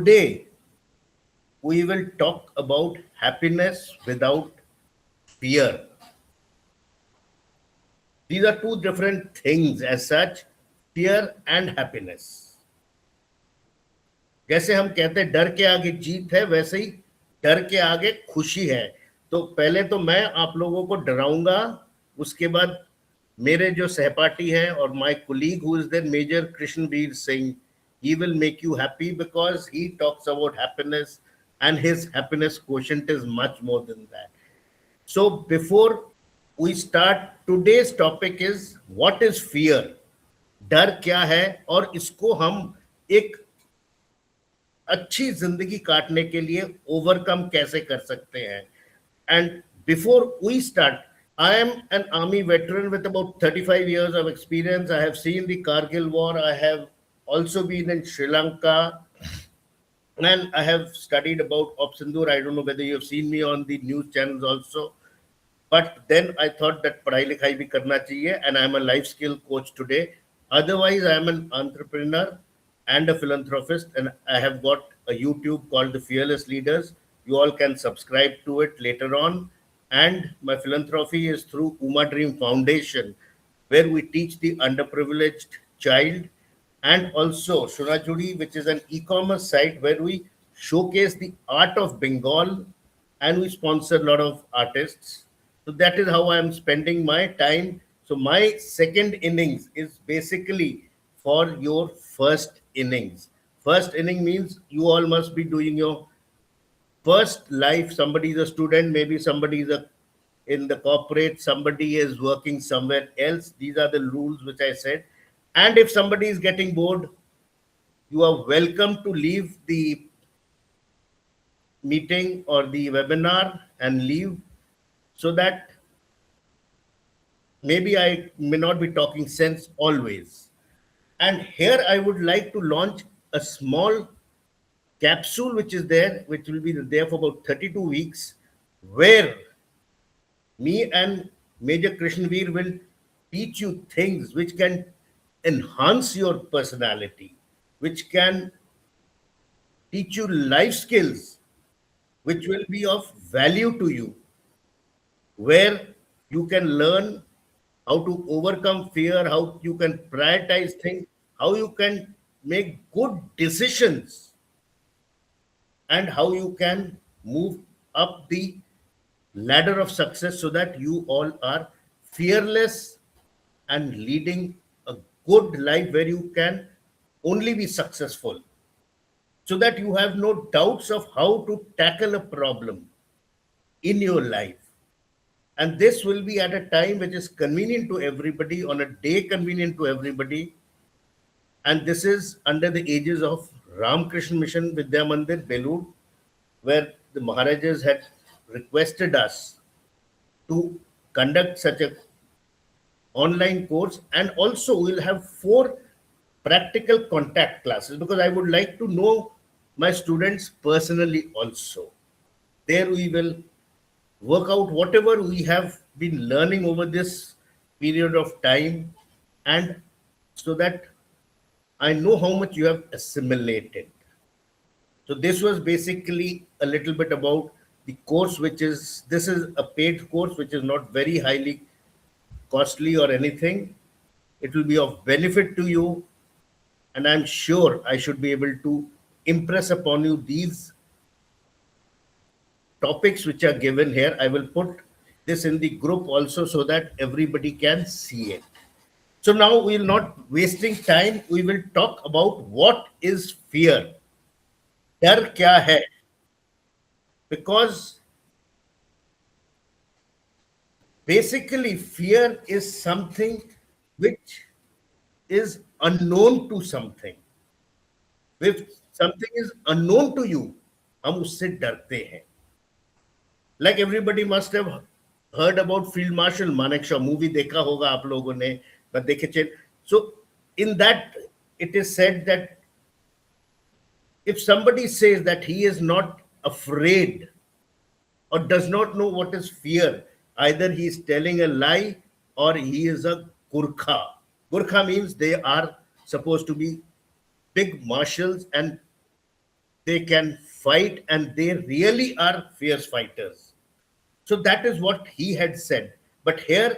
today we will talk about happiness without fear. These are two different things as such, fear and happiness. जैसे हम कहते हैं डर के आगे जीत है, वैसे ही डर के आगे खुशी है. तो पहले तो मैं आप लोगों को डराऊंगा, उसके बाद मेरे जो सहपाठी हैं और my colleague who is there Major Krishnavir Singh, he will make you happy because he talks about happiness and his happiness quotient is much more than that. So before we start, today's topic is what is fear? डर क्या है और इसको हम एक अच्छी जिंदगी काटने के लिए ओवरकम कैसे कर सकते हैं. And before we start, I am an army veteran with about 35 years of experience. I have seen the Kargil war. I have also been in Sri Lanka. And I have studied about Op Sindoor. I don't know whether you have seen me on the news channels also. But then I thought that padhai likhai bhi karna chahiye, and I am a life skill coach today. Otherwise, I am an entrepreneur and a philanthropist, and I have got a YouTube called The Fearless Leaders. You all can subscribe to it later on. And my philanthropy is through Uma Dream Foundation, where we teach the underprivileged child, and also Shunajudi, which is an e-commerce site where we showcase the art of Bengal and we sponsor a lot of artists. So that is how I am spending my time. So my second innings is basically for your first innings. First inning means you all must be doing your first life. Somebody is a student, maybe somebody is in the corporate, somebody is working somewhere else. These are the rules which I said. And if somebody is getting bored, you are welcome to leave the meeting or the webinar and leave, so that maybe I may not be talking sense always. And here I would like to launch a small capsule which is there, which will be there for about 32 weeks, where me and Major Krishnveer will teach you things which can enhance your personality, which can teach you life skills which will be of value to you, where you can learn how to overcome fear, how you can prioritize things, how you can make good decisions, and how you can move up the ladder of success so that you all are fearless and leading a good life where you can only be successful, so that you have no doubts of how to tackle a problem in your life. And this will be at a time which is convenient to everybody, on a day convenient to everybody. And this is under the aegis of Ramakrishna Mission Vidya Mandir, Belur, where the Maharajas had requested us to conduct such a online course. And also we'll have 4 practical contact classes, because I would like to know my students personally also. There we will work out whatever we have been learning over this period of time, and so that I know how much you have assimilated. So this was basically a little bit about the course, this is a paid course, which is not very highly costly or anything. It will be of benefit to you, and I'm sure I should be able to impress upon you these topics which are given here. I will put this in the group also so that everybody can see it. So now we will not wasting time. We will talk about what is fear. डर क्या है? Because basically fear is something which is unknown to something. If something is unknown to you, हम उससे डरते हैं. Like everybody must have heard about Field Marshal Manekshaw. Movie देखा होगा आप लोगों ने, but देखे. So in that it is said that if somebody says that he is not afraid or does not know what is fear, either he is telling a lie or he is a Gurkha. Gurkha means they are supposed to be big marshals, and they can fight, and they really are fierce fighters. So that is what he had said. But here,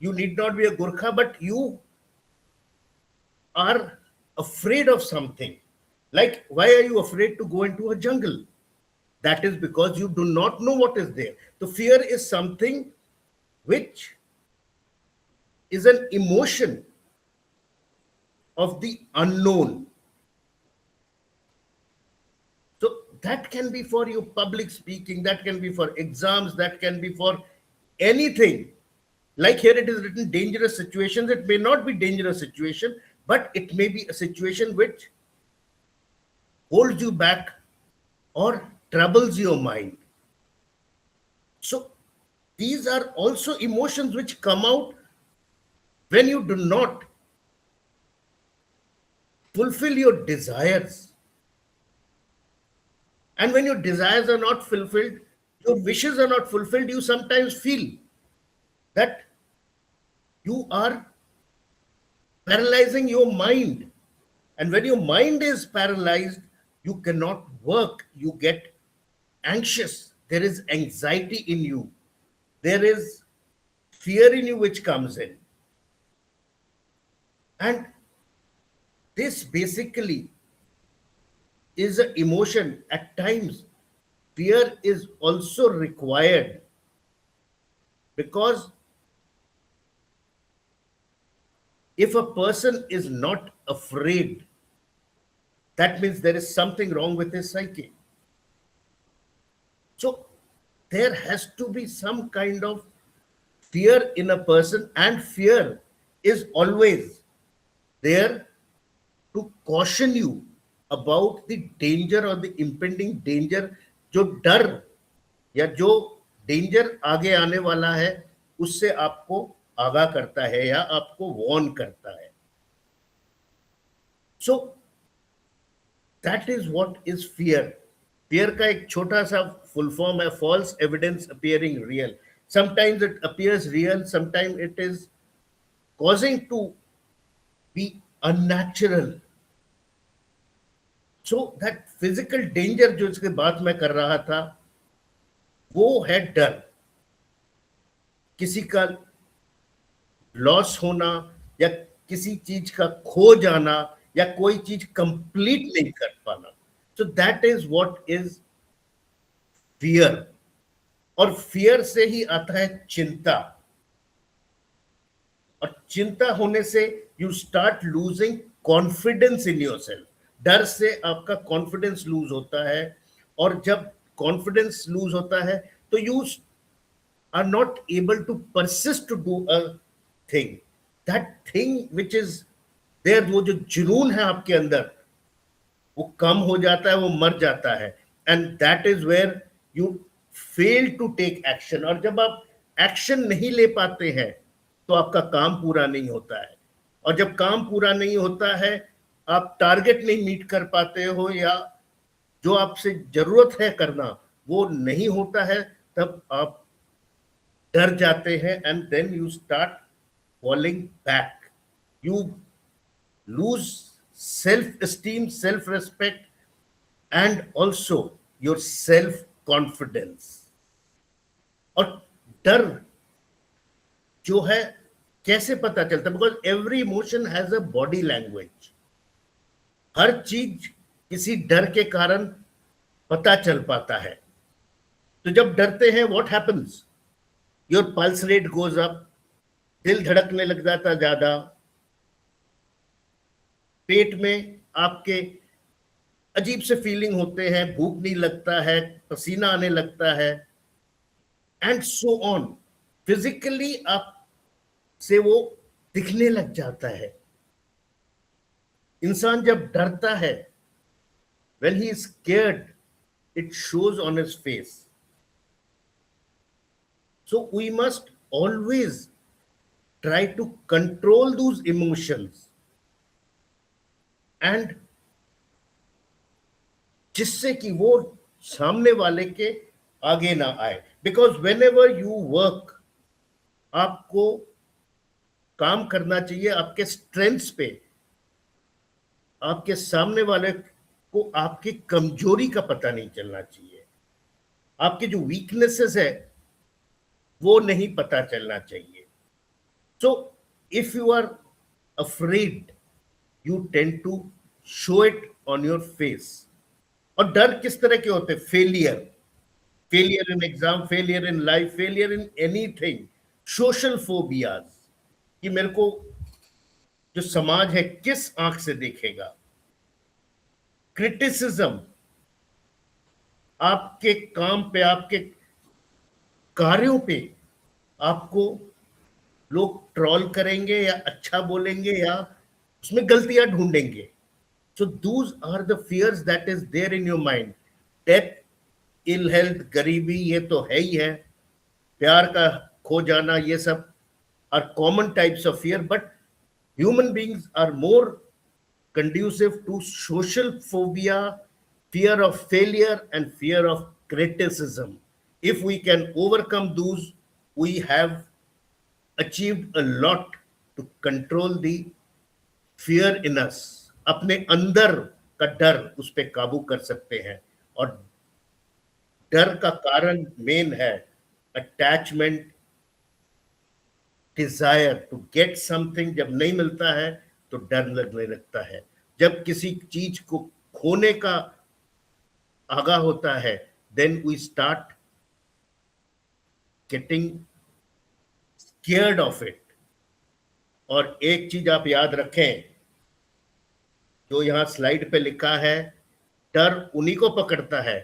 you need not be a Gurkha, but you are afraid of something. Like, why are you afraid to go into a jungle? That is because you do not know what is there. The fear is something which is an emotion of the unknown. So that can be for your public speaking, that can be for exams, that can be for anything. Like here it is written dangerous situations. It may not be dangerous situation, but it may be a situation which holds you back or troubles your mind. So these are also emotions which come out when you do not fulfill your desires. And when your desires are not fulfilled, your wishes are not fulfilled, you sometimes feel that you are paralyzing your mind. And when your mind is paralyzed, you cannot work. You get anxious. There is anxiety in you. There is fear in you which comes in. And this basically is an emotion. At times, fear is also required, because if a person is not afraid, that means there is something wrong with his psyche. So there has to be some kind of fear in a person, and fear is always there to caution you about the danger or the impending danger. जो डर या जो danger आगे आने वाला है, उससे आपको आगाह करता है या आपको वार्न करता है. So that is what is fear. Fear का एक छोटा सा फुल फॉर्म है false evidence appearing real. Sometimes it appears real, sometimes it is causing to be unnatural. So that physical danger जो इसके बात मैं कर रहा था, वो है डर. किसी का लॉस होना या किसी चीज का खो जाना या कोई चीज कंप्लीट नहीं कर पाना. सो that is what is fear. और फियर से ही आता है चिंता. और चिंता होने से you start losing confidence in yourself. डर से आपका कॉन्फिडेंस लूज होता है, और जब कॉन्फिडेंस लूज होता है तो you are not able to persist to do a thing. That thing which is there, वो जो जुनून है आपके अंदर, वो कम हो जाता है, वो मर जाता है. And that is where you fail to take action. और जब आप एक्शन नहीं ले पाते हैं तो आपका काम पूरा नहीं होता है. और जब काम पूरा नहीं होता है, आप टारगेट नहीं मीट कर पाते हो, या जो आपसे जरूरत है करना वो नहीं होता है, तब आप डर जाते हैं. And then you start falling back. You lose self esteem, self respect, and also your self confidence. और डर जो है कैसे पता चलता है? Because every emotion has a body language. हर चीज किसी डर के कारण पता चल पाता है. तो जब डरते हैं, what happens? Your pulse rate goes up, दिल धड़कने लग जाता ज्यादा, पेट में आपके अजीब से फीलिंग होते हैं, भूख नहीं लगता है, पसीना आने लगता है, एंड सो ऑन. फिजिकली आप से वो दिखने लग जाता है. इंसान जब डरता है, when he is scared, it shows on his face. So we must always try to control those emotions, and जिससे कि वो सामने वाले के आगे ना आए. Because whenever you work, आपको काम करना चाहिए आपके स्ट्रेंथ्स पे. आपके सामने वाले को आपकी कमजोरी का पता नहीं चलना चाहिए, आपके जो वीकनेसेस है वो नहीं पता चलना चाहिए. So if you are afraid, you tend to show it on your face. और डर किस तरह के होते हैं? Failure, failure in exam, failure in life, failure in anything. Social phobias, कि मेरे को जो समाज है किस आंख से देखेगा. क्रिटिसिज्म, आपके काम पे, आपके कार्यों पे आपको लोग ट्रोल करेंगे या अच्छा बोलेंगे या उसमें गलतियां ढूंढेंगे. So those are the fears that is there in your mind. Death, ill health, गरीबी, ये तो है ही है. प्यार का खो जाना, ये सब are common types of fear. But human beings are more conducive to social phobia, fear of failure, and fear of criticism. If we can overcome those, we have achieved a lot to control the fear in us. अपने अंदर का डर उस पर काबू कर सकते हैं. और डर का कारण मेन है attachment, desire to get something. जब नहीं मिलता है तो डर लगने लगता है. जब किसी चीज को खोने का आगाह होता है, then we start getting scared of it. और एक चीज आप याद रखें, जो यहां स्लाइड पे लिखा है, डर उन्हीं को पकड़ता है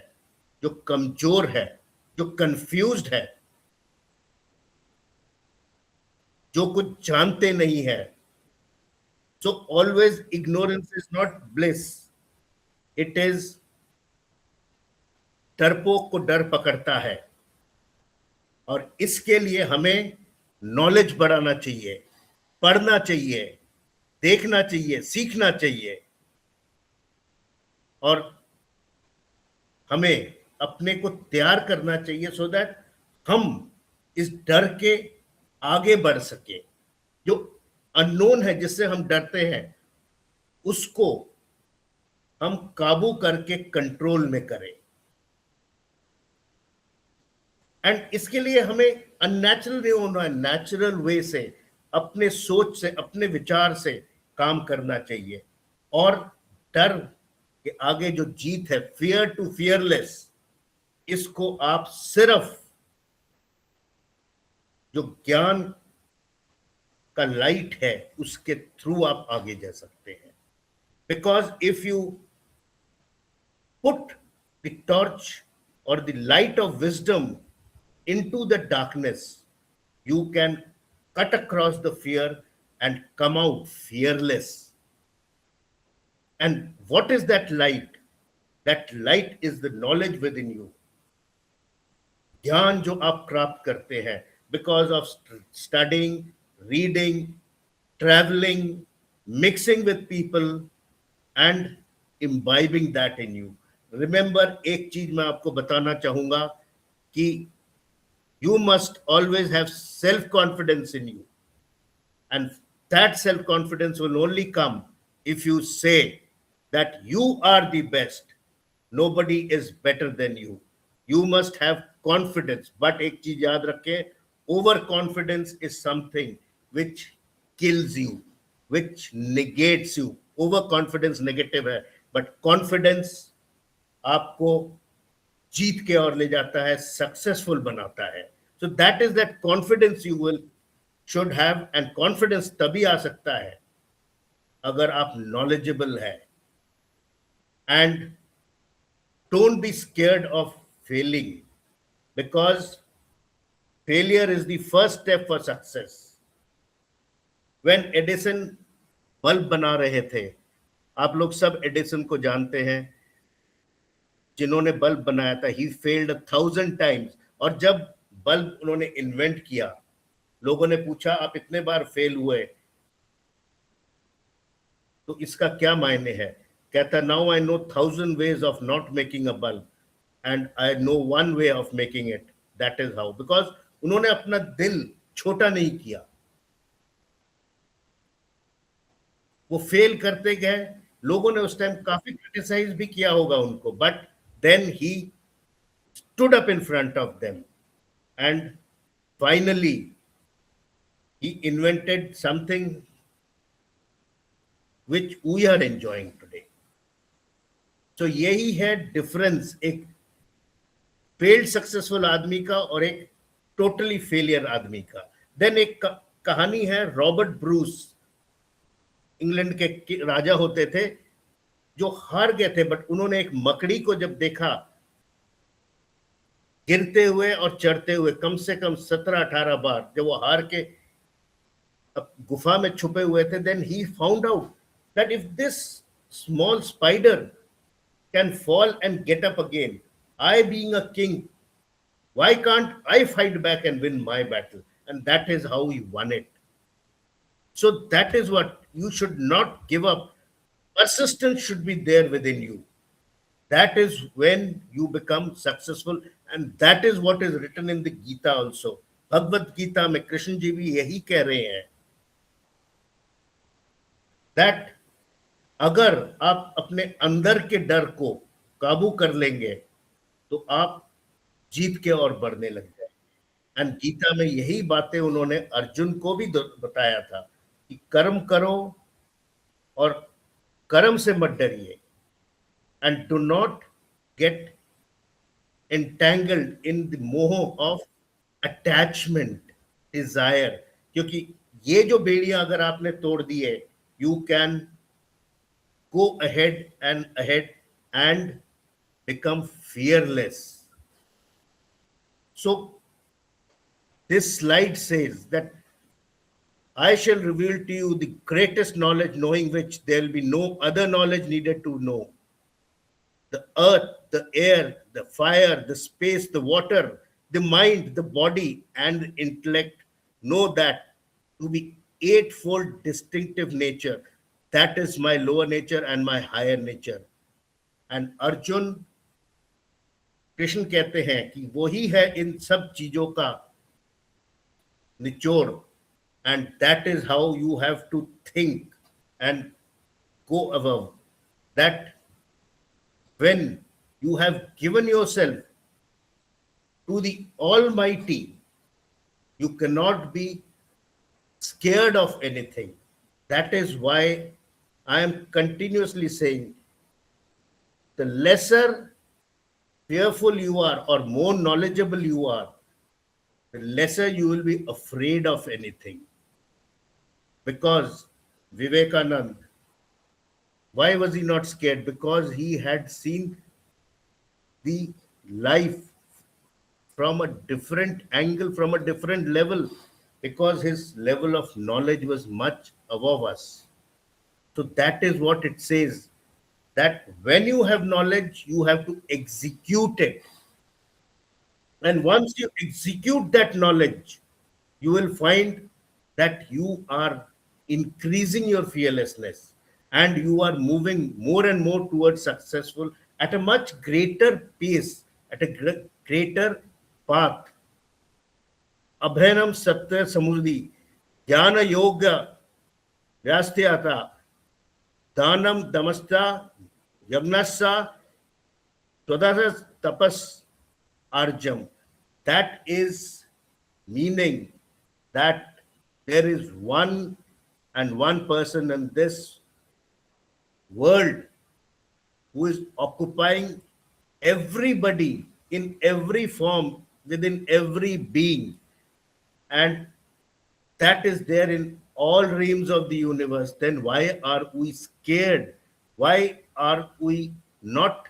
जो कमजोर है, जो कंफ्यूज्ड है, जो कुछ जानते नहीं है. So always ignorance is not bliss. It is, डरपोक को डर पकड़ता है. और इसके लिए हमें नॉलेज बढ़ाना चाहिए, पढ़ना चाहिए, देखना चाहिए, सीखना चाहिए. और हमें अपने को तैयार करना चाहिए सो दैट हम इस डर के आगे बढ़ सके. जो अननोन है, जिससे हम डरते हैं, उसको हम काबू करके कंट्रोल में करें. एंड इसके लिए हमें अननेचुरल नहीं होना है, नेचुरल वे से, अपने सोच से, अपने विचार से काम करना चाहिए. और डर के आगे जो जीत है, फियर टू फियरलेस, इसको आप सिर्फ जो ज्ञान का लाइट है उसके थ्रू आप आगे जा सकते हैं. Because if you put the torch और the light of wisdom into the darkness, you can cut across the fear and come out fearless. And what is that light? That light is the knowledge within you. ज्ञान जो आप प्राप्त करते हैं because of studying, reading, traveling, mixing with people and imbibing that in you. Remember, एक चीज मैं आपको बताना चाहूंगा कि you must always have self-confidence in you. And that self-confidence will only come if you say that you are the best. Nobody is better than you. You must have confidence. But एक चीज याद रखें, overconfidence is something which kills you, which negates you. Overconfidence negative है, but confidence आपको जीत के और ले जाता है, सक्सेसफुल बनाता है. So that is that confidence you will should have. And confidence तभी आ सकता है अगर आप नॉलेजेबल है. And don't be scared of Fehling, because failure is the first step for success. When Edison bulb बना रहे थे, आप लोग सब एडिसन को जानते हैं, जिन्होंने बल्ब बनाया था, ही फेल्ड 1000 times. और जब बल्ब उन्होंने इन्वेंट किया, लोगों ने पूछा आप इतने बार फेल हुए तो इसका क्या मायने है? कहता, now I know 1000 ways of not making a bulb and I know one way of making it. That is how. Because उन्होंने अपना दिल छोटा नहीं किया, वो फेल करते गए, लोगों ने उस टाइम काफी क्रिटिसाइज भी किया होगा उनको, but then he stood up in front of them, and finally he invented something which we are enjoying today. So यही है डिफरेंस एक फेल्ड सक्सेसफुल आदमी का और एक टोटली फेलियर आदमी का. देन एक कहानी है रॉबर्ट ब्रूस, इंग्लैंड के राजा होते थे जो हार गए थे, बट उन्होंने एक मकड़ी को जब देखा गिरते हुए और चढ़ते हुए कम से कम 17-18 बार, जब वो हार के गुफा में छुपे हुए थे, then he found out that if this small spider can fall and get up again, I being a king, why can't I fight back and win my battle? And that is how he won it. So that is what you should not give up. Persistence should be there within you. That is when you become successful, and that is what is written in the Gita also. Bhagavad Gita में कृष्ण जी भी यही कह रहे हैं that अगर आप अपने अंदर के डर को काबू कर लेंगे तो आप जीत के और बढ़ने लग जाए. एंड गीता में यही बातें उन्होंने अर्जुन को भी बताया था कि कर्म करो और कर्म से मत डरिए, and do not gate entangled in the moho of attachment, desire. क्योंकि ये जो बेड़ियां अगर आपने तोड़ दी है, you can go ahead and become fearless. So this slide says that I shall reveal to you the greatest knowledge, knowing which there will be no other knowledge needed to know. The earth, the air, the fire, the space, the water, the mind, the body, and intellect, know that to be eightfold distinctive nature. That is my lower nature and my higher nature. And Arjun, Krishna कहते हैं कि वही है इन सब चीजों का निचोड़. And that is how you have to think and go above. That when you have given yourself to the Almighty, you cannot be scared of anything. That is why I am continuously saying, the lesser fearful you are or more knowledgeable you are, the lesser you will be afraid of anything. Because Vivekananda, why was he not scared? Because he had seen the life from a different angle, from a different level, because his level of knowledge was much above us. So that is what it says, that when you have knowledge, you have to execute it. And once you execute that knowledge, you will find that you are increasing your fearlessness and you are moving more and more towards successful at a much greater pace, at a greater path. Abhayanam Satya Samurdhi, Jnana Yoga Vyastyata, Danam Damasta, Yagnasa, Twadasa Tapas Arjam. That is meaning that there is one person in this world who is occupying everybody in every form, within every being. And that is there in all realms of the universe. Then why are we scared? Why are we not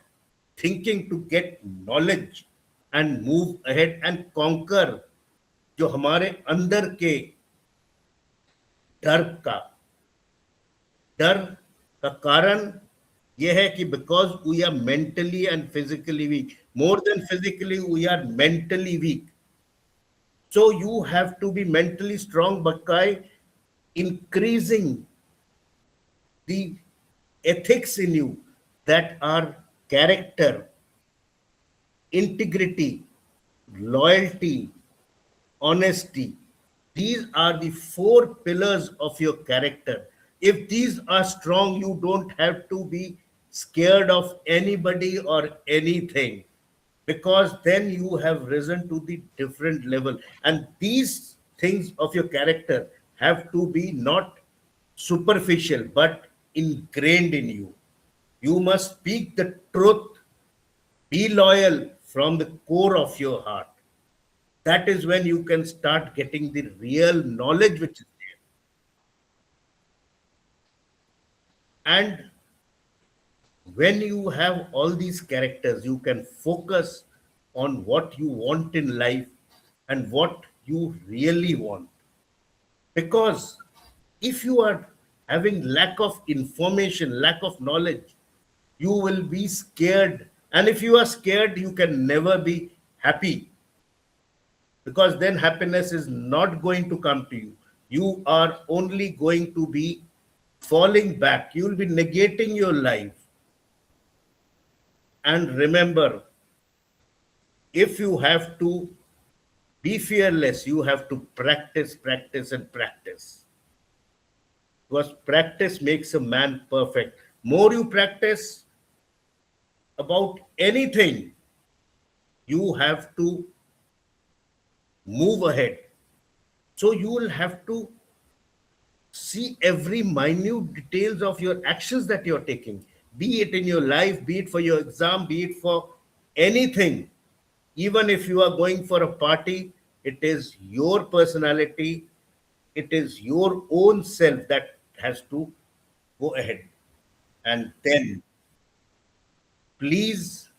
thinking to get knowledge and move ahead and conquer जो हमारे अंदर के डर का कारण यह है कि because we are mentally and physically weak, more than physically we are mentally weak. So you have to be mentally strong, but by increasing the ethics in you, that are character, integrity, loyalty, honesty. These are the 4 pillars of your character. If these are strong, you don't have to be scared of anybody or anything, because then you have risen to the different level. And these things of your character have to be not superficial but ingrained in you. You must speak the truth, be loyal from the core of your heart. That is when you can start getting the real knowledge which is there. And when you have all these characters, you can focus on what you want in life and what you really want. Because if you are having lack of information, lack of knowledge, you will be scared. And if you are scared, you can never be happy, because then happiness is not going to come to you. You are only going to be falling back. You will be negating your life. And remember, if you have to be fearless, you have to practice, practice, and practice. Because practice makes a man perfect. More you practice about anything, you have to move ahead. So you will have to see every minute details of your actions that you're taking, be it in your life, be it for your exam, be it for anything. Even if you are going for a party, it is your personality, it is your own self that has to go ahead. And then please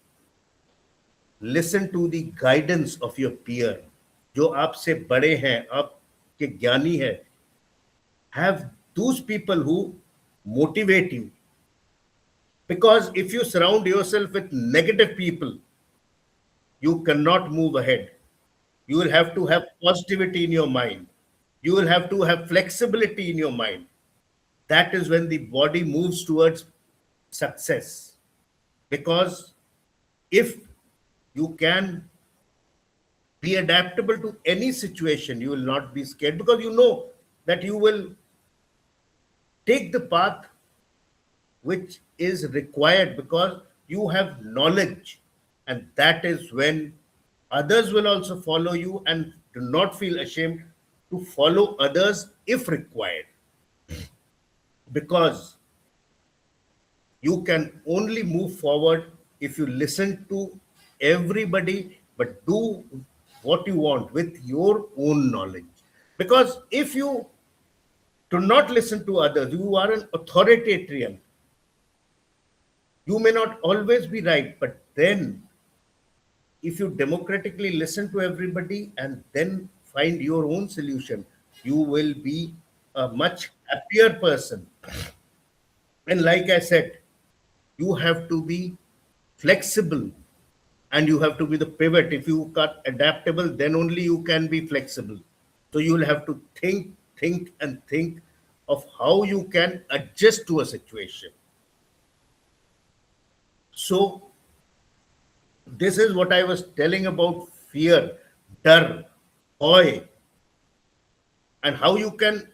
listen to the guidance of your peer. जो आपसे बड़े हैं, आपके ज्ञानी है, have those people who motivate you. Because if you surround yourself with negative people, you cannot move ahead. You will have to have positivity in your mind. You will have to have flexibility in your mind. That is when the body moves towards success. Because if you can be adaptable to any situation, you will not be scared, because you know that you will take the path which is required, because you have knowledge. And that is when others will also follow you, and do not feel ashamed to follow others if required, because you can only move forward if you listen to everybody but do what you want with your own knowledge. Because if you do not listen to others, you are an authoritarian. You may not always be right, but then if you democratically listen to everybody and then find your own solution, you will be a much happier person. And like I said, you have to be flexible, and you have to be the pivot. If you are adaptable, then only you can be flexible. So you will have to think, and think of how you can adjust to a situation. So this is what I was telling about fear, dar, hoy, and how you can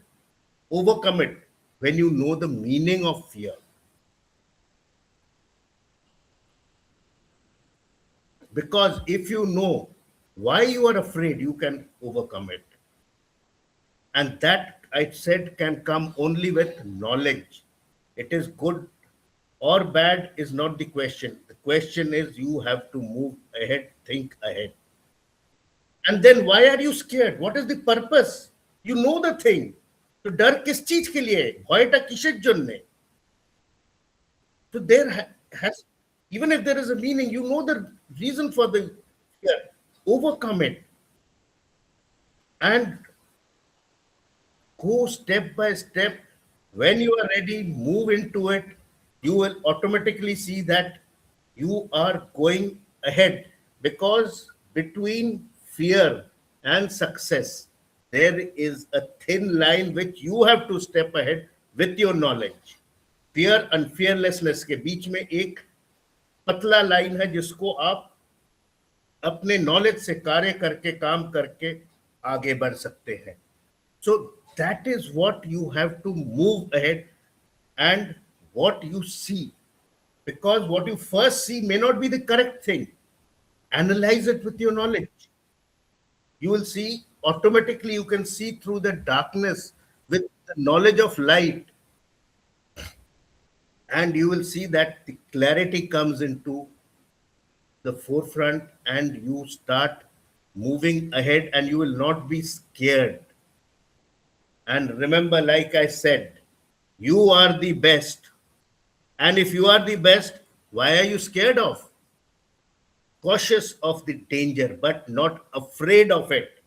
overcome it when you know the meaning of fear. Because if you know why you are afraid, you can overcome it. And that, I said, can come only with knowledge. It is good or bad is not the question. The question is you have to move ahead, think ahead. And then why are you scared? What is the purpose? You know the thing. तो डर किस चीज के लिए है? भयটা কিসের জন্য? So there has, even if there is a meaning, you know the reason for the fear. Overcome it and go step by step. When you are ready, move into it. You will automatically see that you are going ahead, because between fear and success, there is a thin line which you have to step ahead with your knowledge. Fear and fearlessness के बीच में एक पतला line है जिसको आप अपने knowledge से कार्य करके काम करके आगे बढ़ सकते हैं. So that is what you have to move ahead. and what you see, because what you first see may not be the correct thing. Analyze it with your knowledge. You will see automatically, you can see through the darkness with the knowledge of light, and you will see that the clarity comes into the forefront and you start moving ahead and you will not be scared. And remember, like I said, you are the best. And if you are the best, why are you scared of? Cautious of the danger, but not afraid of it.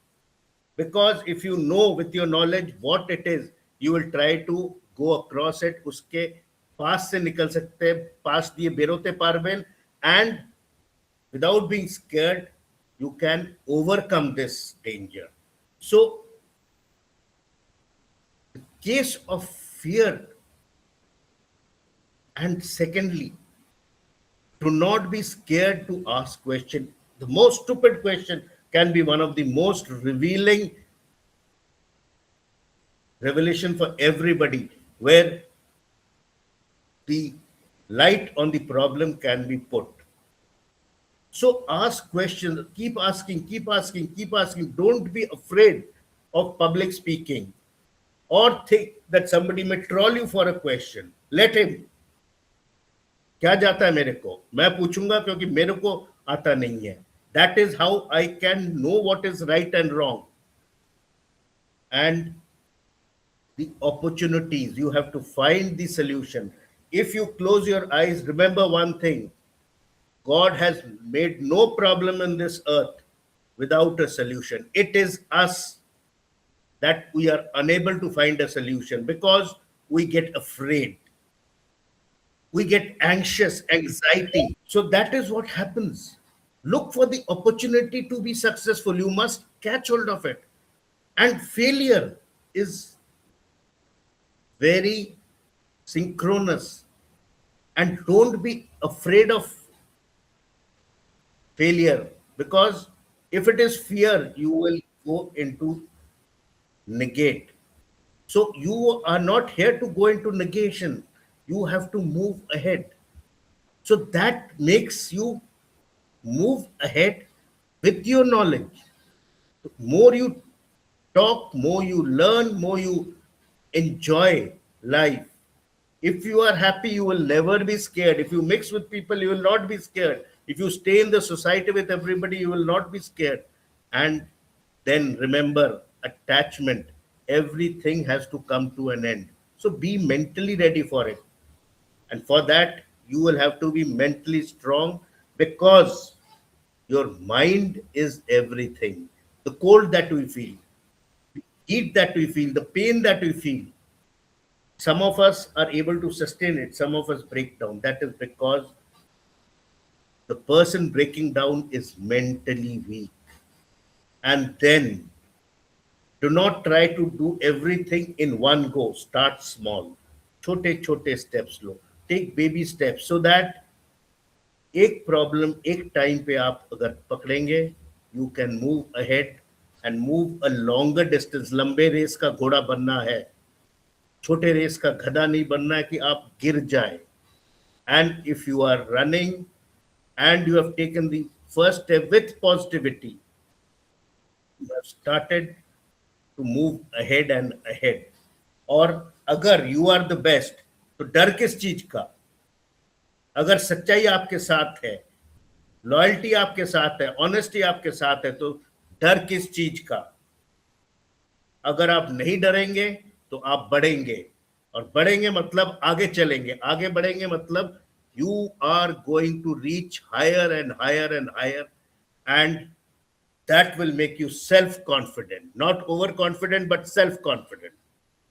Because if you know with your knowledge what it is, you will try to go across it. उसके पास से निकल सकते हैं, पास दिए बेरोते पारबेन, and without being scared, you can overcome this danger. So, the case of fear, and secondly, do not be scared to ask question. The most stupid question can be one of the most revealing revelation for everybody, where the light on the problem can be put. So ask questions, keep asking, keep asking, keep asking. Don't be afraid of public speaking or think that somebody may troll you for a question. Let him. क्या जाता है मेरे को, मैं पूछूंगा क्योंकि मेरे को आता नहीं है. That is how I can know what is right and wrong. And the opportunities, you have to find the solution. If you close your eyes, remember one thing: God has made no problem in this earth without a solution. It is us that we are unable to find a solution because we get afraid. We get anxious, anxiety. So that is what happens. Look for the opportunity to be successful. You must catch hold of it. And failure is very synchronous. And don't be afraid of failure, because if it is fear, you will go into negate. So you are not here to go into negation. You have to move ahead. So that makes you move ahead with your knowledge. The more you talk, more you learn, more you enjoy life. If you are happy, you will never be scared. If you mix with people, you will not be scared. If you stay in the society with everybody, you will not be scared. And then remember, attachment. Everything has to come to an end. So be mentally ready for it. And for that, you will have to be mentally strong, because your mind is everything. The cold that we feel, the heat that we feel, the pain that we feel, some of us are able to sustain it, some of us break down. That is because the person breaking down is mentally weak. And then do not try to do everything in one go. Start small. छोटे छोटे steps low. Take baby steps so that एक problem एक time पे आप अगर पकड़ेंगे, you can move ahead and move a longer distance. लंबे race का घोड़ा बनना है, छोटे रेस का गधा नहीं बनना है कि आप गिर जाए. And if you are running and you have taken the first step with positivity, you have started to move ahead and ahead. और अगर यू आर द बेस्ट, तो डर किस चीज का? अगर सच्चाई आपके साथ है, लॉयल्टी आपके साथ है, ऑनेस्टी आपके साथ है, तो डर किस चीज का? अगर आप नहीं डरेंगे तो आप बढ़ेंगे, और बढ़ेंगे मतलब आगे चलेंगे, आगे बढ़ेंगे मतलब you are going to reach higher and higher and higher, and that will make you self-confident, not overconfident, but self-confident,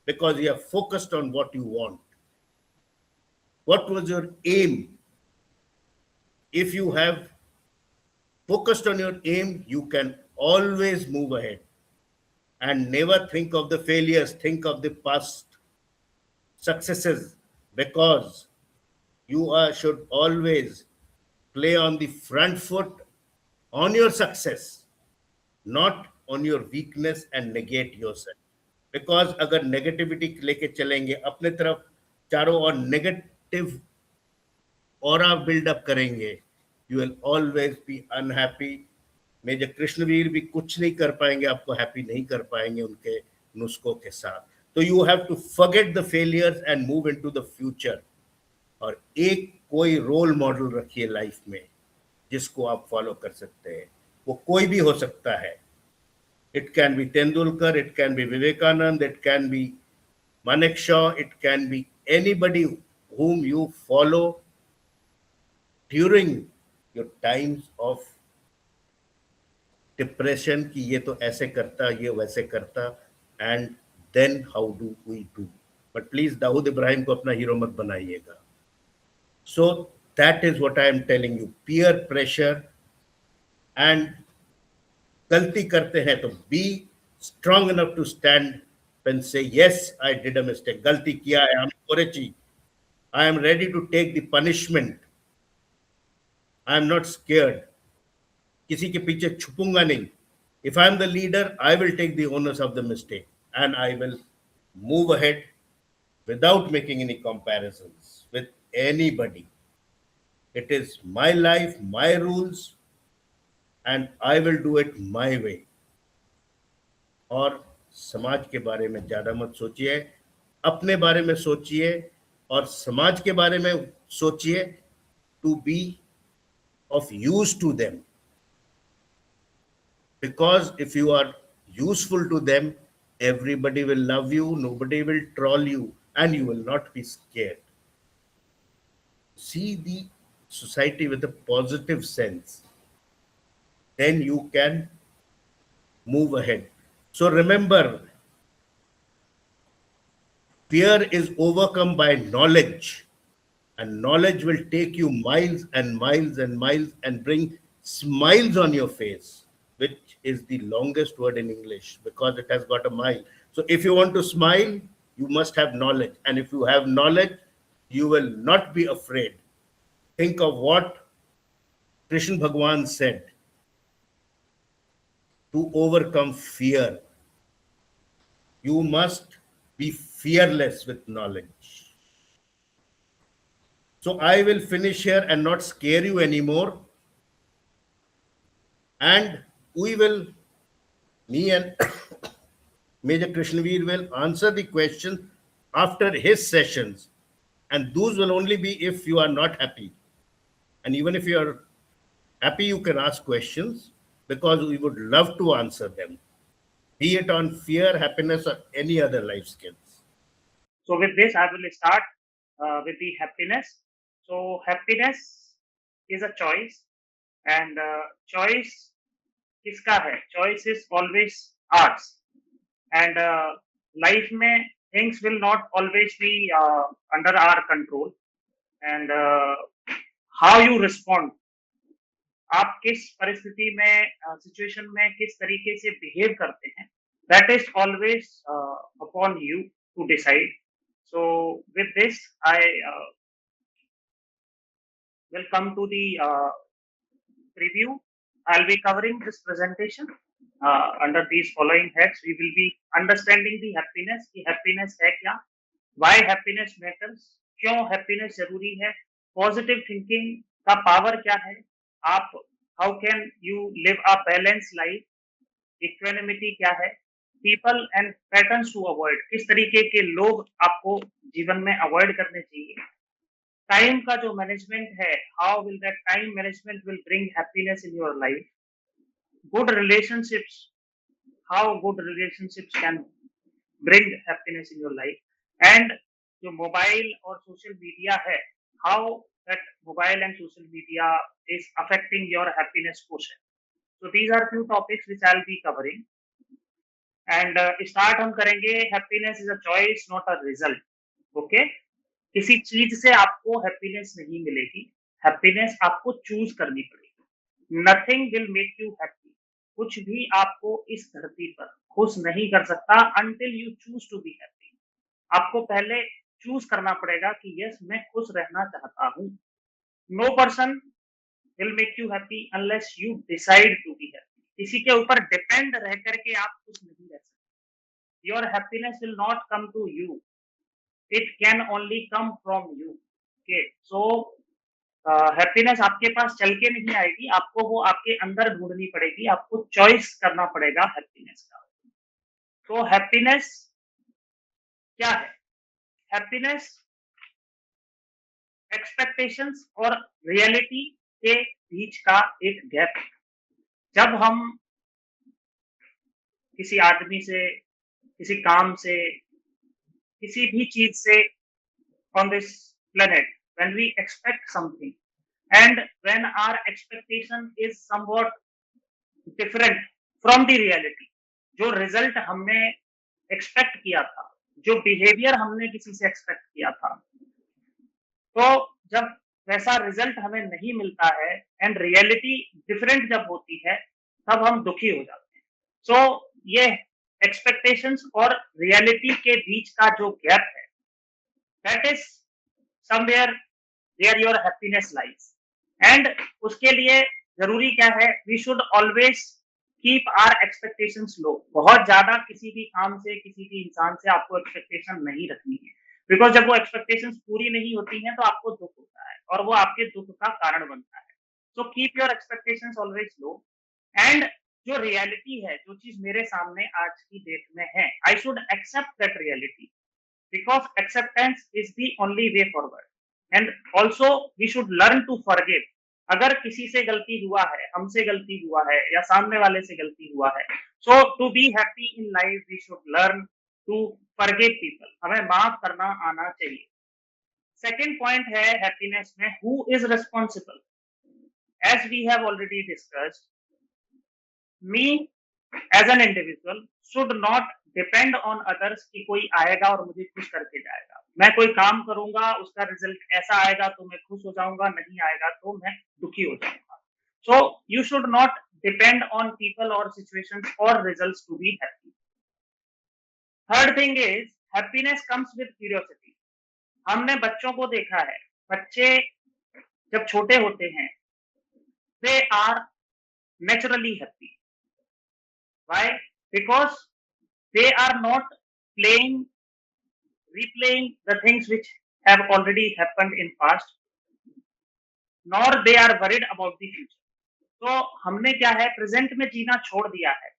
because you are focused on what you want. What was your aim? If you have focused on your aim, you can always move ahead and never think of the failures, think of the past successes, because you should always play on the front foot on your success, not on your weakness and negate yourself. Because अगर negativity लेके चलेंगे, अपने तरफ चारों ओर negative aura buildup करेंगे, you will always be unhappy. Major Krishnavir भी कुछ नहीं कर पाएंगे, आपको हैप्पी नहीं कर पाएंगे उनके नुस्खों के साथ। तो you have to forget the failures and move into the future. और एक कोई रोल मॉडल रखिए लाइफ में जिसको आप फॉलो कर सकते हैं। वो कोई भी हो सकता है। It can be Tendulkar, it can be Vivekananda, it can be Manekshaw, it can be anybody whom you follow during your times of depression कि ये तो ऐसे करता, ये वैसे करता, and then how do we do? But please Dawood Ibrahim को अपना हीरो मत बनाइएगा। So that is what I am telling you. Peer pressure and गलती करते हैं तो be strong enough to stand and say yes, I did a mistake. गलती किया है, I'm कोरेची, I am ready to take the punishment. I am not scared. किसी के पीछे छुपूंगा नहीं. If I am the leader, I will take the onus of the mistake and I will move ahead without making any comparisons with anybody. It is my life, my rules, and I will do it my way. और समाज के बारे में ज्यादा मत सोचिए, अपने बारे में सोचिए और समाज के बारे में सोचिए, to be of use to them. Because if you are useful to them, everybody will love you, nobody will troll you, and you will not be scared. See the society with a positive sense, then you can move ahead. So remember, fear is overcome by knowledge, and knowledge will take you miles and miles and miles and bring smiles on your face, which is the longest word in English because it has got a mile. So if you want to smile, you must have knowledge. And if you have knowledge, you will not be afraid. Think of what Krishna Bhagwan said to overcome fear. You must be fearless with knowledge. So I will finish here and not scare you anymore. And we will, me and Major Krishnaveer will answer the questions after his sessions. And those will only be if you are not happy. And even if you are happy, you can ask questions because we would love to answer them, be it on fear, happiness, or any other life skills. So with this, I will start with the happiness. So happiness is a choice, and choice किसका है? Choice is always ours. And life में things will not always be under our control. And how you respond, आप किस परिस्थिति में situation में किस तरीके से बिहेव करते हैं, that is always upon you to decide. So with this, I will come to the preview. I'll be covering this presentation under these following heads. We will be understanding the happiness. कि happiness है क्या? Why happiness matters? क्यों happiness जरूरी है? Positive thinking का power क्या है? आप how can you live a balanced life? Equanimity क्या है? People and patterns to avoid. किस तरीके के लोग आपको जीवन में avoid करने चाहिए? टाइम का जो मैनेजमेंट है, how will that time management will bring happiness in your life. Good relationships, how good relationships can bring happiness in your life. And जो मोबाइल और सोशल मीडिया है, how that mobile and social media is affecting your happiness quotient. So these are few topics which I will be covering. And start हम करेंगे, happiness is a choice not a result. Okay, किसी चीज से आपको happiness नहीं मिलेगी, happiness आपको choose करनी पड़ेगी. Nothing will make you happy. कुछ भी आपको इस धरती पर खुश नहीं कर सकता until you choose to be happy. आपको पहले चूज करना पड़ेगा कि यस, मैं खुश रहना चाहता हूं. No person will make you happy unless you decide to be happy. किसी के ऊपर डिपेंड रह करके आप खुश नहीं रह सकते. Your happiness will not come to you. it can only come from you. Okay, so happiness आपके पास चल के नहीं आएगी, आपको वो आपके अंदर ढूंढनी पड़ेगी, आपको चॉइस करना पड़ेगा हैप्पीनेस का। तो हैप्पीनेस क्या है? हैप्पीनेस एक्सपेक्टेशंस और रियलिटी के बीच का एक गैप है। जब हम किसी आदमी से, किसी काम से, किसी भी चीज से on this planet, when we expect something and when our expectation is somewhat different from the reality, जो रिजल्ट हमने एक्सपेक्ट किया था, जो बिहेवियर हमने किसी से एक्सपेक्ट किया था, तो जब वैसा रिजल्ट हमें नहीं मिलता है एंड रियलिटी डिफरेंट जब होती है, तब हम दुखी हो जाते हैं। सो ये एक्सपेक्टेशंस और रियलिटी के बीच का जो गैप है, that is somewhere where your happiness lies. And उसके लिए जरूरी क्या है? We should always keep our expectations low. बहुत ज्यादा किसी भी काम से, किसी भी इंसान से आपको एक्सपेक्टेशन नहीं रखनी है, बिकॉज जब वो एक्सपेक्टेशंस पूरी नहीं होती हैं तो आपको दुख होता है और वो आपके दुख का कारण बनता है। So keep your expectations always low. And जो रियलिटी है, जो चीज मेरे सामने आज की डेट में है, I should accept that reality, because acceptance is the only way forward. And also we should learn to forgive. अगर किसी से गलती हुआ है, हमसे गलती हुआ है या सामने वाले से गलती हुआ है, so to be happy in life we should learn to forgive people. हमें माफ करना आना चाहिए। सेकेंड पॉइंट है हैप्पीनेस में, who is responsible? As we have already discussed, me as an individual should not depend on others कि कोई आएगा और मुझे खुश करके जाएगा। मैं कोई काम करूंगा, उसका रिजल्ट ऐसा आएगा तो मैं खुश हो जाऊंगा, नहीं आएगा तो मैं दुखी हो जाऊंगा। So you should not depend on people और सिचुएशंस और results to be happy. Third thing is happiness comes with curiosity. हमने बच्चों को देखा है, बच्चे जब छोटे होते हैं, they are naturally happy. Why? Because they are not replaying the things which have already happened in past, nor they are worried about the future. तो हमने क्या है, प्रेजेंट में जीना छोड़ दिया है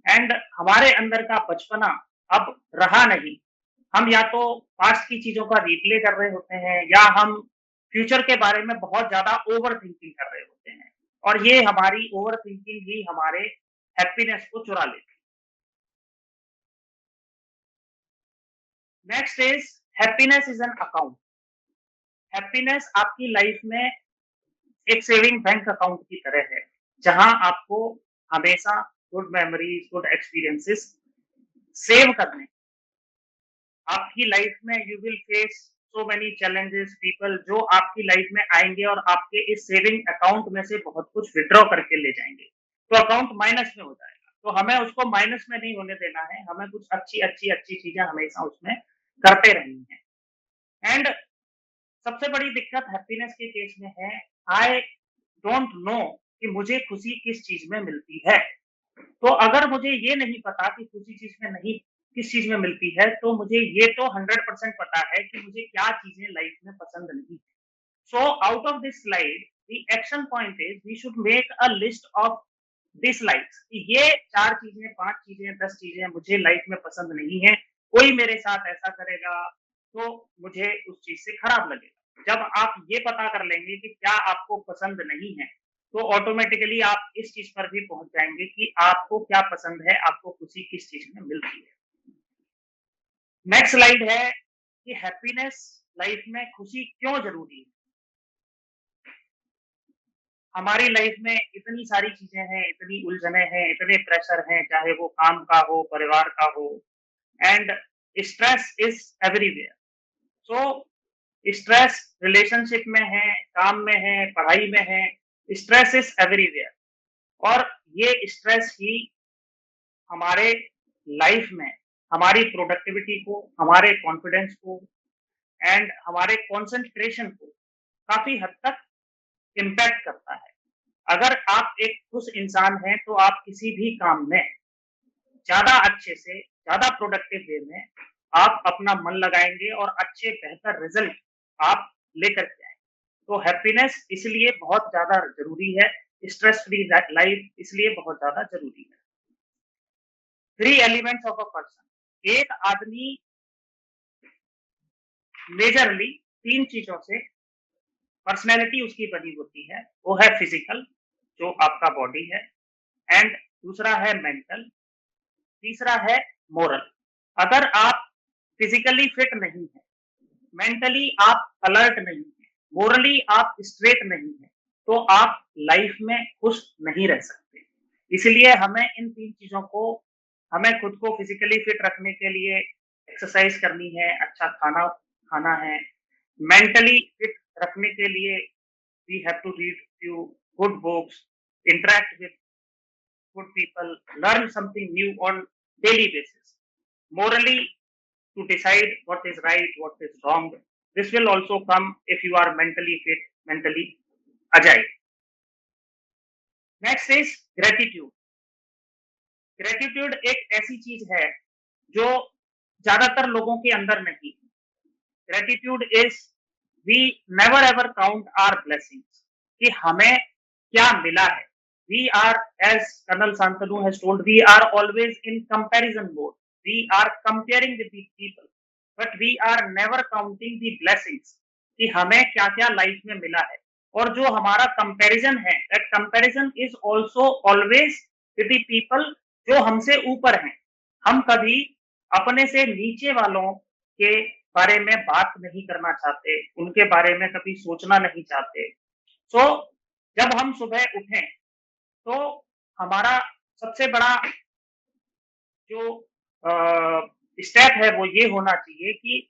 एंड हमारे अंदर का बचपना अब रहा नहीं। हम या तो पास्ट की चीजों का रिप्ले कर रहे होते हैं या हम फ्यूचर के बारे में बहुत ज्यादा ओवर थिंकिंग कर रहे होते हैं, और ये हमारी ओवर थिंकिंग ही हमारे हैप्पीनेस को चुरा लेती है। Next is happiness is an account. Happiness आपकी लाइफ में एक सेविंग बैंक अकाउंट की तरह है, जहां आपको हमेशा good memories, good experiences save करने। आपकी लाइफ में you will face so many challenges, people जो आपकी लाइफ में आएंगे और आपके इस सेविंग अकाउंट में से बहुत कुछ विड्रॉ करके ले जाएंगे, तो अकाउंट माइनस में हो जाएगा। तो हमें उसको माइनस में नहीं होने देना है, हमें कुछ अच्छी अच्छी अच्छी चीजें हमेशा उसमें करते रहनी है। एंड सबसे बड़ी दिक्कत हैप्पीनेस के केस में है, आई डोंट नो कि मुझे खुशी किस चीज में मिलती है। तो अगर मुझे ये नहीं पता कि खुशी चीज में नहीं किस चीज में मिलती है, तो मुझे ये तो 100% पता है कि मुझे क्या चीजें लाइफ में पसंद नहीं है। So out of this slide the action point is we should make a list of dislikes. ये 4 चीजें, 5 चीजें, 10 चीजें मुझे लाइफ में पसंद नहीं है, कोई मेरे साथ ऐसा करेगा तो मुझे उस चीज से खराब लगेगा। जब आप ये पता कर लेंगे कि क्या आपको पसंद नहीं है, तो ऑटोमेटिकली आप इस चीज पर भी पहुंच जाएंगे कि आपको क्या पसंद है, आपको खुशी किस चीज में मिलती है। नेक्स्ट स्लाइड है कि हैप्पीनेस लाइफ में खुशी क्यों जरूरी है। हमारी लाइफ में इतनी सारी चीजें हैं, इतनी उलझने हैं, इतने प्रेशर हैं, चाहे वो काम का हो, परिवार का हो, and stress is everywhere. So stress relationship में है, काम में है, पढ़ाई में है, स्ट्रेस इज एवरीवेयर। और ये स्ट्रेस ही हमारे लाइफ में हमारी प्रोडक्टिविटी को, हमारे कॉन्फिडेंस को एंड हमारे कंसंट्रेशन को काफी हद तक इम्पैक्ट करता है। अगर आप एक खुश इंसान हैं, तो आप किसी भी काम में ज्यादा अच्छे से, ज्यादा प्रोडक्टिव वे में आप अपना मन लगाएंगे और अच्छे बेहतर रिजल्ट आप लेकर के आएंगे। तो हैप्पीनेस इसलिए बहुत ज्यादा जरूरी है, स्ट्रेस फ्री लाइफ इसलिए बहुत ज्यादा जरूरी है। 3 एलिमेंट्स ऑफ अ पर्सन, एक आदमी मेजरली 3 चीजों से पर्सनैलिटी उसकी बनी होती है। वो है फिजिकल, जो आपका बॉडी है, एंड दूसरा है मेंटल, तीसरा है मोरल। अगर आप फिजिकली फिट नहीं है, मेंटली आप अलर्ट नहीं है, मोरली आप स्ट्रेट नहीं है, तो आप लाइफ में खुश नहीं रह सकते। इसलिए हमें इन 3 चीजों को, हमें खुद को फिजिकली फिट रखने के लिए एक्सरसाइज करनी है, अच्छा खाना खाना है। मेंटली फिट रखने के लिए we have to read few good books, interact with good people, learn something new on daily basis. Morally, to decide what is right, what is wrong. This will also come if you are mentally fit, mentally agile. Next is gratitude. Gratitude एक ऐसी चीज है जो ज्यादातर लोगों के अंदर नहीं है। Gratitude is we never ever count our blessings, कि हमें क्या मिला है। We are, as Colonel Santanu has told, we are always in comparison mode. We are comparing with the people, but we are never counting the blessings, कि हमें क्या क्या life में मिला है। और जो हमारा कंपैरिजन है, that comparison is also always with the people जो हमसे ऊपर हैं। हम कभी अपने से नीचे वालों के बारे में बात नहीं करना चाहते, उनके बारे में कभी सोचना नहीं चाहते। सो जब हम सुबह उठें तो हमारा सबसे बड़ा जो स्टेप है वो ये होना चाहिए कि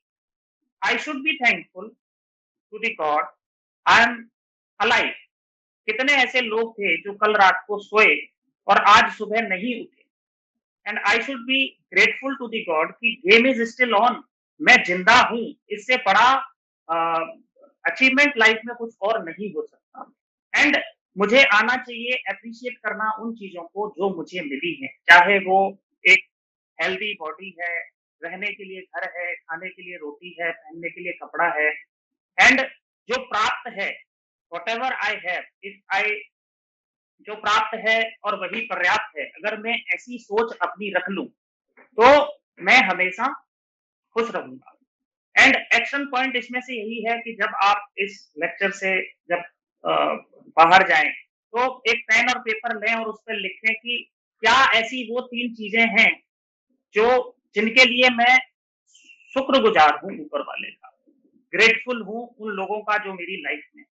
I should be thankful to the god I am alive. कितने ऐसे लोग थे जो कल रात को सोए और आज सुबह नहीं उठे, and I should be grateful to the god कि गेम इज स्टिल ऑन, मैं जिंदा हूं। इससे बड़ा अचीवमेंट लाइफ में कुछ और नहीं हो सकता। एंड मुझे आना चाहिए अप्रिशिएट करना उन चीजों को जो मुझे मिली है, चाहे वो एक हेल्दी बॉडी है, रहने के लिए घर है, खाने के लिए रोटी है, पहनने के लिए कपड़ा है, एंड जो प्राप्त है, what ever I have, if I, जो प्राप्त है और वही पर्याप्त है, अगर मैं ऐसी सोच अपनी रख लूं तो मैं हमेशा खुश रहूंगा। एंड एक्शन पॉइंट इसमें से यही है कि जब आप इस लेक्चर से जब बाहर जाएं तो एक पेन और पेपर लें और उस पर लिखें कि क्या ऐसी वो 3 चीजें हैं जो जिनके लिए मैं शुक्रगुजार हूं ऊपर वाले का, ग्रेटफुल हूं उन लोगों का जो मेरी लाइफ में।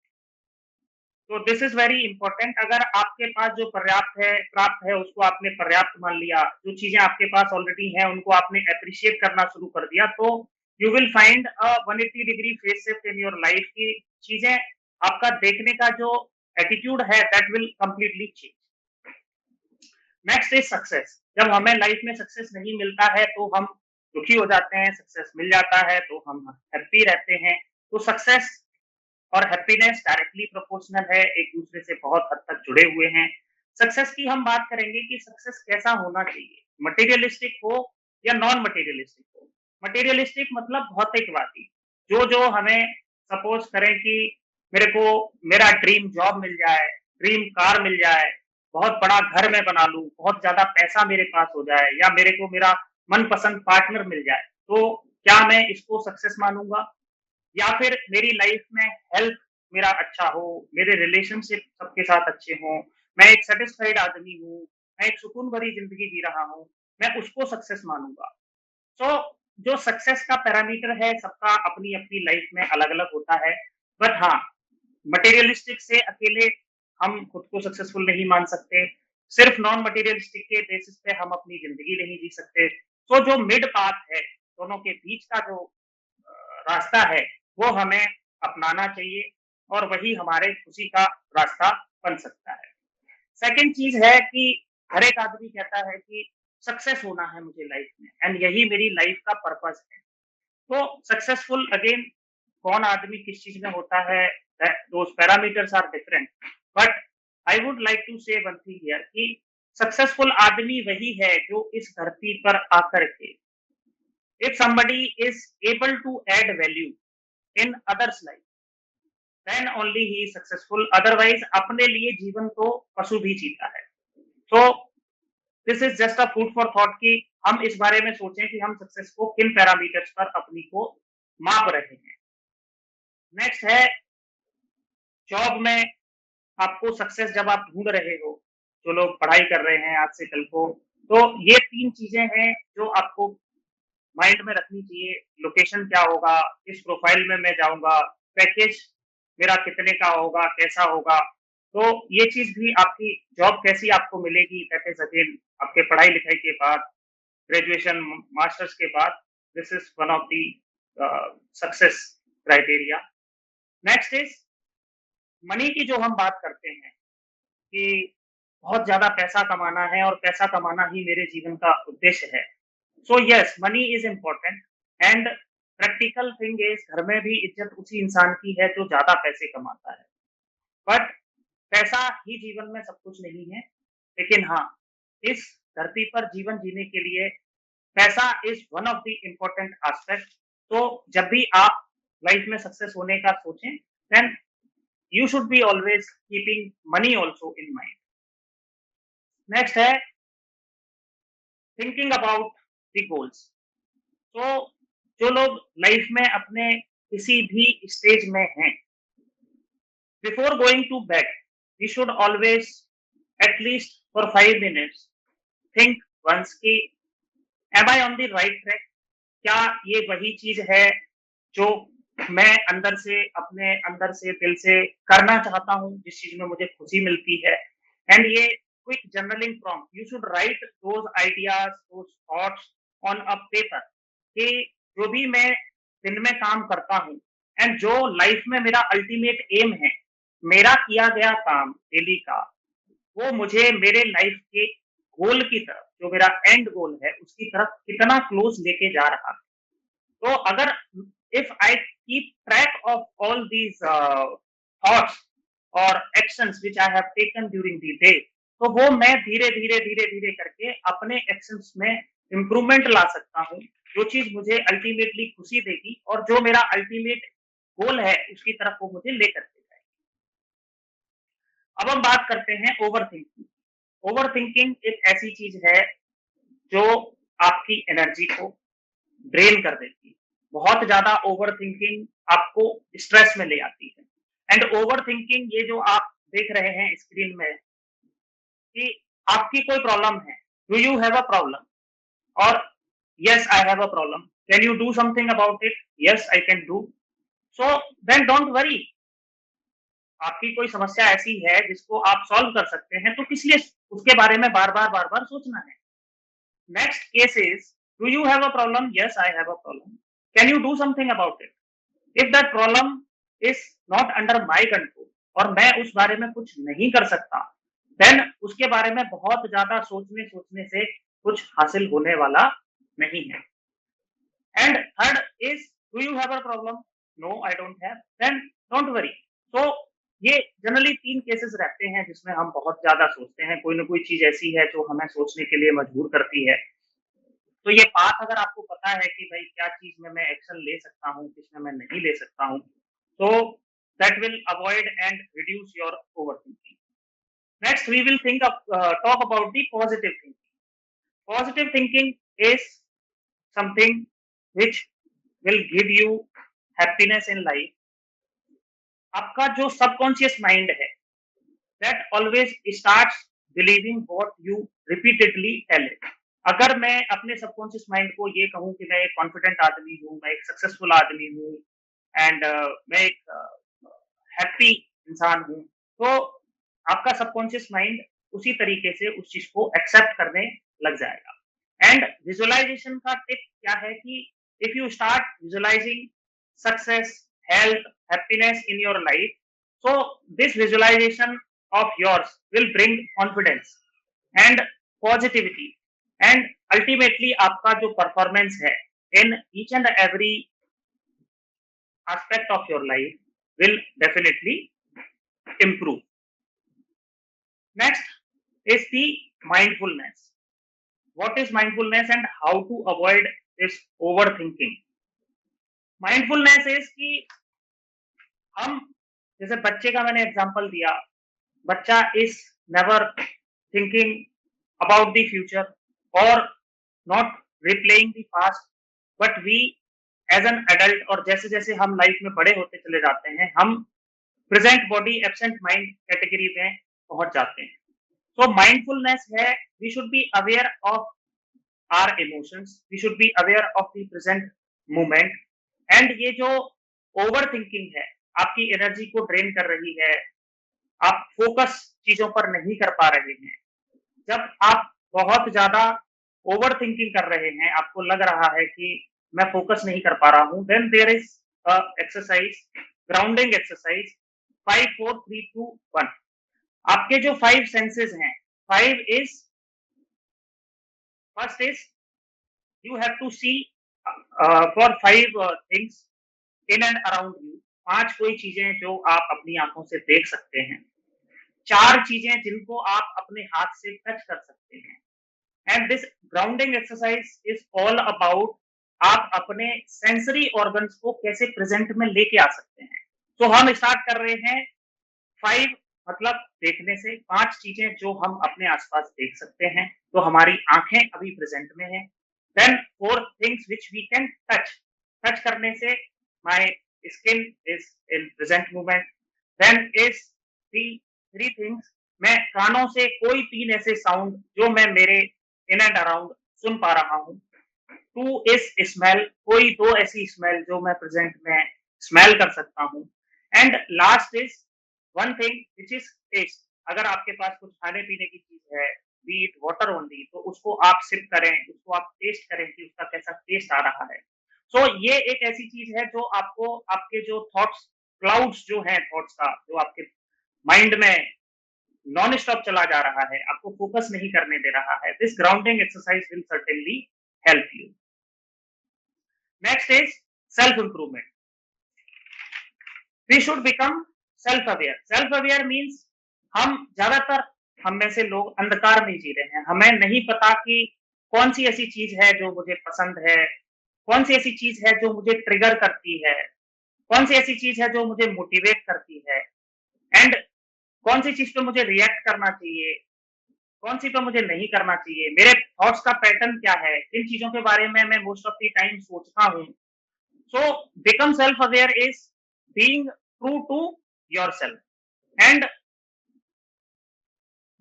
तो दिस इज वेरी इंपॉर्टेंट। अगर आपके पास जो पर्याप्त है, प्राप्त है, उसको आपने पर्याप्त मान लिया, जो चीजें आपके पास ऑलरेडी हैं उनको आपने अप्रिशिएट करना शुरू कर दिया, तो you will find a 180 degree phase shift in your life की चीजें, आपका देखने का जो एटीट्यूड है that will completely change. Next is success. जब हमें लाइफ में सक्सेस नहीं मिलता है तो हम दुखी हो जाते हैं, सक्सेस मिल जाता है तो हम हैप्पी रहते हैं। तो सक्सेस और हैप्पीनेस डायरेक्टली प्रोपोर्शनल है, एक दूसरे से बहुत हद तक जुड़े हुए हैं। सक्सेस की हम बात करेंगे कि सक्सेस कैसा होना चाहिए, मटेरियलिस्टिक हो या नॉन मटेरियलिस्टिक हो। मटेरियलिस्टिक मतलब भौतिकवादी, जो हमें सपोज करें कि मेरे को मेरा ड्रीम जॉब मिल जाए, ड्रीम कार मिल जाए, बहुत बड़ा घर मैं बना लूं, बहुत ज्यादा पैसा मेरे पास हो जाए, या मेरे को मेरा मनपसंद पार्टनर मिल जाए, तो क्या मैं इसको सक्सेस मानूंगा? या फिर मेरी लाइफ में हेल्थ मेरा अच्छा हो, मेरे रिलेशनशिप सबके साथ अच्छे हों, मैं एक सेटिस्फाइड आदमी हूँ, मैं एक सुकून भरी जिंदगी जी रहा हूँ, मैं उसको सक्सेस मानूंगा। तो जो सक्सेस का पैरामीटर है सबका अपनी अपनी लाइफ में अलग अलग होता है। बट हाँ, मटेरियलिस्टिक से अकेले हम खुद को सक्सेसफुल नहीं मान सकते, सिर्फ नॉन मटेरियलिस्टिक के बेसिस पे हम अपनी जिंदगी नहीं जी सकते। तो जो मिड पाथ है, दोनों के बीच का जो रास्ता है, वो हमें अपनाना चाहिए और वही हमारे खुशी का रास्ता बन सकता है। सेकंड चीज है कि हर एक आदमी कहता है कि सक्सेस होना है मुझे लाइफ में, एंड यही मेरी लाइफ का पर्पस है। तो सक्सेसफुल अगेन कौन आदमी किस चीज में होता है, those parameters are different, but I would like to say one thing here कि सक्सेसफुल आदमी वही है जो इस धरती पर आकर के If somebody is able to add value in others' life, then only he is successful. Otherwise, अपने लिए जीवन तो पशु भी जीता है. So this is just a food for thought कि हम इस बारे में सोचें कि हम सक्सेस को किन पैरामीटर्स पर अपनी को माप रहे हैं. नेक्स्ट है जॉब में आपको सक्सेस जब आप ढूंढ रहे हो, जो लोग पढ़ाई कर रहे हैं आज से कल को, तो ये 3 चीजें हैं जो आपको माइंड में रखनी चाहिए. लोकेशन क्या होगा, किस प्रोफाइल में मैं जाऊंगा, पैकेज मेरा कितने का होगा, कैसा होगा. तो ये चीज भी आपकी जॉब कैसी आपको मिलेगी, दैट इज अगेन आपके पढ़ाई लिखाई के बाद, ग्रेजुएशन मास्टर्स के बाद. This is one of the success criteria. Next is money की जो हम बात करते हैं कि बहुत ज्यादा पैसा कमाना है और पैसा कमाना ही मेरे जीवन का उद्देश्य है. So yes, money is important and practical thing is घर में भी इज्जत उसी इंसान की है जो ज्यादा पैसे कमाता है. बट पैसा ही जीवन में सब कुछ नहीं है. लेकिन हाँ, इस धरती पर जीवन जीने के लिए पैसा is one of the important aspect. तो जब भी आप लाइफ में सक्सेस होने का सोचें, then you should be always keeping money also in mind. Next है thinking about the goals. तो जो लोग लाइफ में अपने किसी भी स्टेज में हैं, before going to bed, we should always at least for 5 minutes think once कि am I on the right track? क्या ये वही चीज है जो मैं अंदर से अपने अंदर से दिल से करना चाहता हूँ, जिस चीज में मुझे खुशी मिलती है. एंड ये quick journaling prompt, you should write those ideas, those thoughts on a paper कि जो भी मैं दिन में काम करता हूँ एंड जो लाइफ में मेरा अल्टीमेट एम है, मेरा किया गया काम डेली का, वो मुझे मेरे लाइफ के गोल की तरफ, जो मेरा एंड गोल है, उसकी तरफ कितना क्लोज लेके जा रहा है. तो अगर if I keep track of all these thoughts or actions which I have taken during the day, तो वो मैं धीरे धीरे करके अपने एक्शंस में इम्प्रूवमेंट ला सकता हूँ, जो चीज मुझे अल्टीमेटली खुशी देगी और जो मेरा अल्टीमेट गोल है उसकी तरफ वो मुझे लेकर के जाएगी. अब हम बात करते हैं ओवर थिंकिंग. ओवर थिंकिंग एक ऐसी चीज है जो आपकी एनर्जी को ड्रेन कर देती है. बहुत ज्यादा ओवर थिंकिंग आपको स्ट्रेस में ले आती है. एंड ओवर थिंकिंग ये जो आप देख रहे हैं स्क्रीन में कि आपकी कोई प्रॉब्लम है, do you have a problem, और yes I have a problem, can you do something about it, yes I can do. So then don't worry. आपकी कोई समस्या ऐसी है जिसको आप सॉल्व कर सकते हैं, तो किस लिए उसके बारे में बार बार सोचना है. Next case is, do you have a problem, yes I have a problem, can you do something about it? If that problem is not under my control और मैं उस बारे में कुछ नहीं कर सकता, then उसके बारे में बहुत ज्यादा सोचने से कुछ हासिल होने वाला नहीं है. And third is, do you have a problem? No, I don't have. Then don't worry. So ये जनरली 3 केसेस रहते हैं जिसमें हम बहुत ज्यादा सोचते हैं. कोई ना कोई चीज ऐसी है जो हमें सोचने के लिए मजबूर करती है. तो ये बात अगर आपको पता है कि भाई क्या चीज में मैं एक्शन ले सकता हूँ, किसमें मैं नहीं ले सकता हूँ, तो that will avoid and reduce your overthinking. Next we will talk about the positive thinking. Positive thinking is something which will give you happiness in life. आपका जो सबकॉन्शियस माइंड है, that always starts believing what you repeatedly tell it. अगर मैं अपने subconscious mind को ये कहूँ कि मैं एक कॉन्फिडेंट आदमी हूँ, मैं एक सक्सेसफुल आदमी हूँ एंड मैं एक हैप्पी इंसान हूँ, तो आपका सबकॉन्शियस माइंड उसी तरीके से उस चीज को एक्सेप्ट करने लग जाएगा. एंड विजुअलाइजेशन का टिप क्या है कि if you start visualising success, health, happiness in your life, so this visualization of yours will bring confidence and positivity, and ultimately आपका जो परफॉर्मेंस है in each and every aspect of your life will definitely improve. Next is the mindfulness. What is mindfulness and how to avoid is overthinking. Mindfulness is कि हम, जैसे बच्चे का मैंने example दिया, बच्चा is never thinking about the future or not replaying the past, but we as an adult, और जैसे जैसे हम लाइफ में बड़े होते चले जाते हैं, हम present body absent mind category में पहुंच जाते हैं. तो माइंडफुलनेस है, we should be aware of our emotions, we should be aware of the present moment. And ये जो ओवर थिंकिंग है, आपकी एनर्जी को ड्रेन कर रही है, आप फोकस चीजों पर नहीं कर पा रहे हैं. जब आप बहुत ज्यादा ओवर थिंकिंग कर रहे हैं, आपको लग रहा है कि मैं फोकस नहीं कर पा रहा हूं, then there is exercise, grounding exercise 5 4 3 2 1. आपके जो 5 सेंसेस हैं, 5 is, first is you have to see for 5 things in and around you. 5 कोई चीजें जो आप अपनी आंखों से देख सकते हैं, 4 चीजें जिनको आप अपने हाथ से टच कर सकते हैं. And this grounding exercise is all about आप अपने सेंसरी ऑर्गन्स को कैसे प्रेजेंट में लेके आ सकते हैं. तो हम स्टार्ट कर रहे हैं 5 मतलब देखने से, 5 चीजें जो हम अपने आसपास देख सकते हैं, तो हमारी आंखें अभी प्रेजेंट में हैं. Then 4 things which we can touch, touch करने से my skin is in present movement. Then is 3 things, मैं कानों से कोई 3 ऐसे साउंड जो मैं मेरे इन एंड अराउंड सुन पा रहा हूँ. 2 इज स्मेल, कोई 2 ऐसी स्मेल जो मैं प्रेजेंट में स्मेल कर सकता हूँ. And last is 1 thing which is taste. अगर आपके पास कुछ खाने पीने की चीज है, बी इट वाटर ओनली, तो उसको आप सिप करें, उसको आप टेस्ट करें कि उसका कैसा टेस्ट आ रहा है. सो ये एक ऐसी चीज है जो आपको आपके जो थॉट्स क्लाउड्स जो है, थॉट्स का जो आपके माइंड में नॉन स्टॉप चला जा रहा है, आपको फोकस नहीं करने दे रहा है. This grounding exercise will certainly help you. Next is self improvement. We should become self aware. Self aware means हम ज्यादातर, हम में से लोग अंधकार में जी रहे हैं. हमें नहीं पता कि कौन सी ऐसी चीज है जो मुझे पसंद है, कौन सी ऐसी चीज है जो मुझे ट्रिगर करती है, कौन सी ऐसी चीज है जो मुझे मोटिवेट करती है, एंड कौन सी चीज पे मुझे रिएक्ट करना चाहिए, कौन सी पे मुझे नहीं करना चाहिए, मेरे थॉट्स का पैटर्न क्या है, किन चीजों के बारे में मैं मोस्ट ऑफ द टाइम सोचता हूँ. So become self aware is being true to yourself and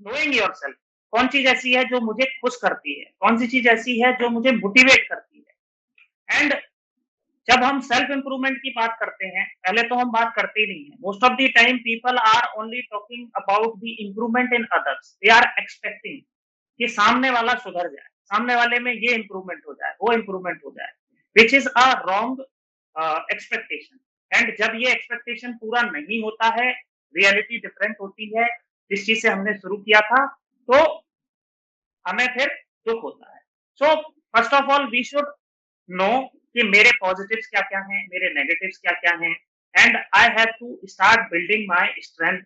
knowing yourself. कौन चीज ऐसी है जो मुझे खुश करती है, कौन सी चीज ऐसी है जो मुझे मोटिवेट करती है. एंड जब हम सेल्फ इंप्रूवमेंट की बात करते हैं, पहले तो हम बात करते ही नहीं है. Most of the time people are only talking about the improvement in others. They are expecting कि सामने वाला सुधर जाए, सामने वाले में ये इंप्रूवमेंट हो जाए, वो इंप्रूवमेंट हो जाए, which is a wrong expectation. And जब ये एक्सपेक्टेशन पूरा नहीं होता है, रियलिटी डिफरेंट होती है जिस चीज से हमने शुरू किया था, तो हमें फिर दुख होता है. So first of all we should know कि मेरे पॉजिटिव्स क्या क्या हैं, मेरे नेगेटिव्स क्या क्या हैं, and I have to start building my strength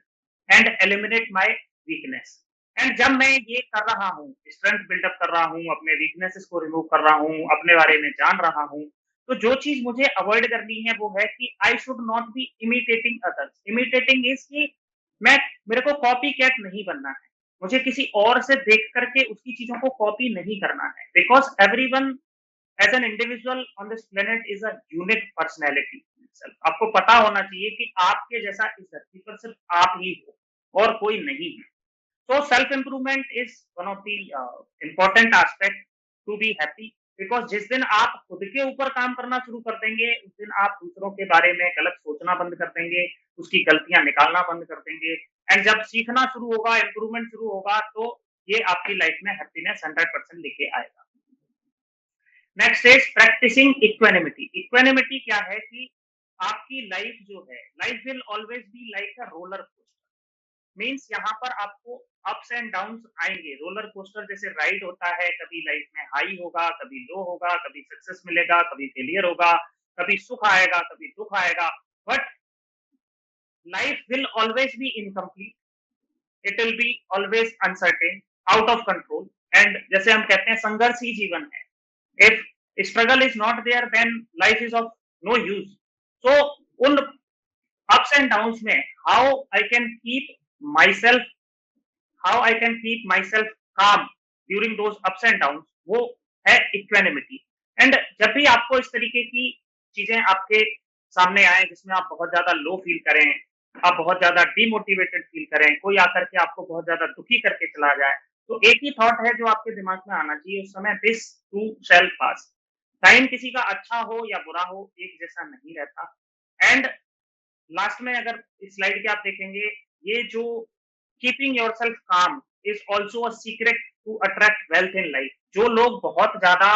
and eliminate my weakness. And जब मैं ये कर रहा हूँ, स्ट्रेंथ बिल्डअप कर रहा हूँ, अपने वीकनेसेस को रिमूव कर रहा हूँ, अपने बारे में जान रहा हूँ, तो जो चीज मुझे अवॉइड करनी है वो है कि I should not be imitating others. Imitating is कि मेरे को कॉपी कैट नहीं बनना है, मुझे किसी और से देख करके उसकी चीजों को कॉपी नहीं करना है. Because everyone as an individual on this planet is a unique personality. आपको पता होना चाहिए कि आपके जैसा इस धरती पर सिर्फ आप ही हो और कोई नहीं है. So self-improvement is one of the important aspect to be happy, because जिस दिन आप खुद के ऊपर काम करना शुरू कर देंगे, उस दिन आप दूसरों के बारे में गलत सोचना बंद कर देंगे, उसकी गलतियां निकालना बंद कर देंगे. एंड जब सीखना शुरू होगा, इम्प्रूवमेंट शुरू होगा, तो ये आपकी लाइफ में हैप्पीनेस 100% लेके आएगा. Next is practicing equanimity. Equanimity क्या है कि आपकी लाइफ जो है, life will always be like a roller coaster. Means यहाँ पर आपको अप्स एंड डाउन्स आएंगे. रोलर कोस्टर जैसे राइड होता है, कभी लाइफ में हाई होगा, कभी लो होगा, कभी सक्सेस मिलेगा, कभी फेलियर होगा, कभी सुख आएगा, कभी दुख आएगा, but life will always be incomplete. It will be always uncertain, out of control. And जैसे हम कहते हैं, संघर्ष ही जीवन है. If struggle is not there, then life is of no use. So उन ups and downs में how I can keep myself calm during those ups and downs, वो है इक्वेनिमिटी. एंड जब भी आपको इस तरीके की चीजें आपके सामने आए जिसमें आप बहुत ज्यादा लो फील करें, आप बहुत ज्यादा डिमोटिवेटेड फील करें, कोई आकर के आपको बहुत ज्यादा दुखी करके चला जाए, तो एक ही थॉट है जो आपके दिमाग में आना चाहिए उस समय, this to shell pass. Time किसी का अच्छा हो या बुरा हो एक जैसा नहीं रहता. एंड लास्ट में अगर इस स्लाइड के आप देखेंगे, ये जो keeping yourself calm is also a secret to attract wealth in life. जो लोग बहुत ज्यादा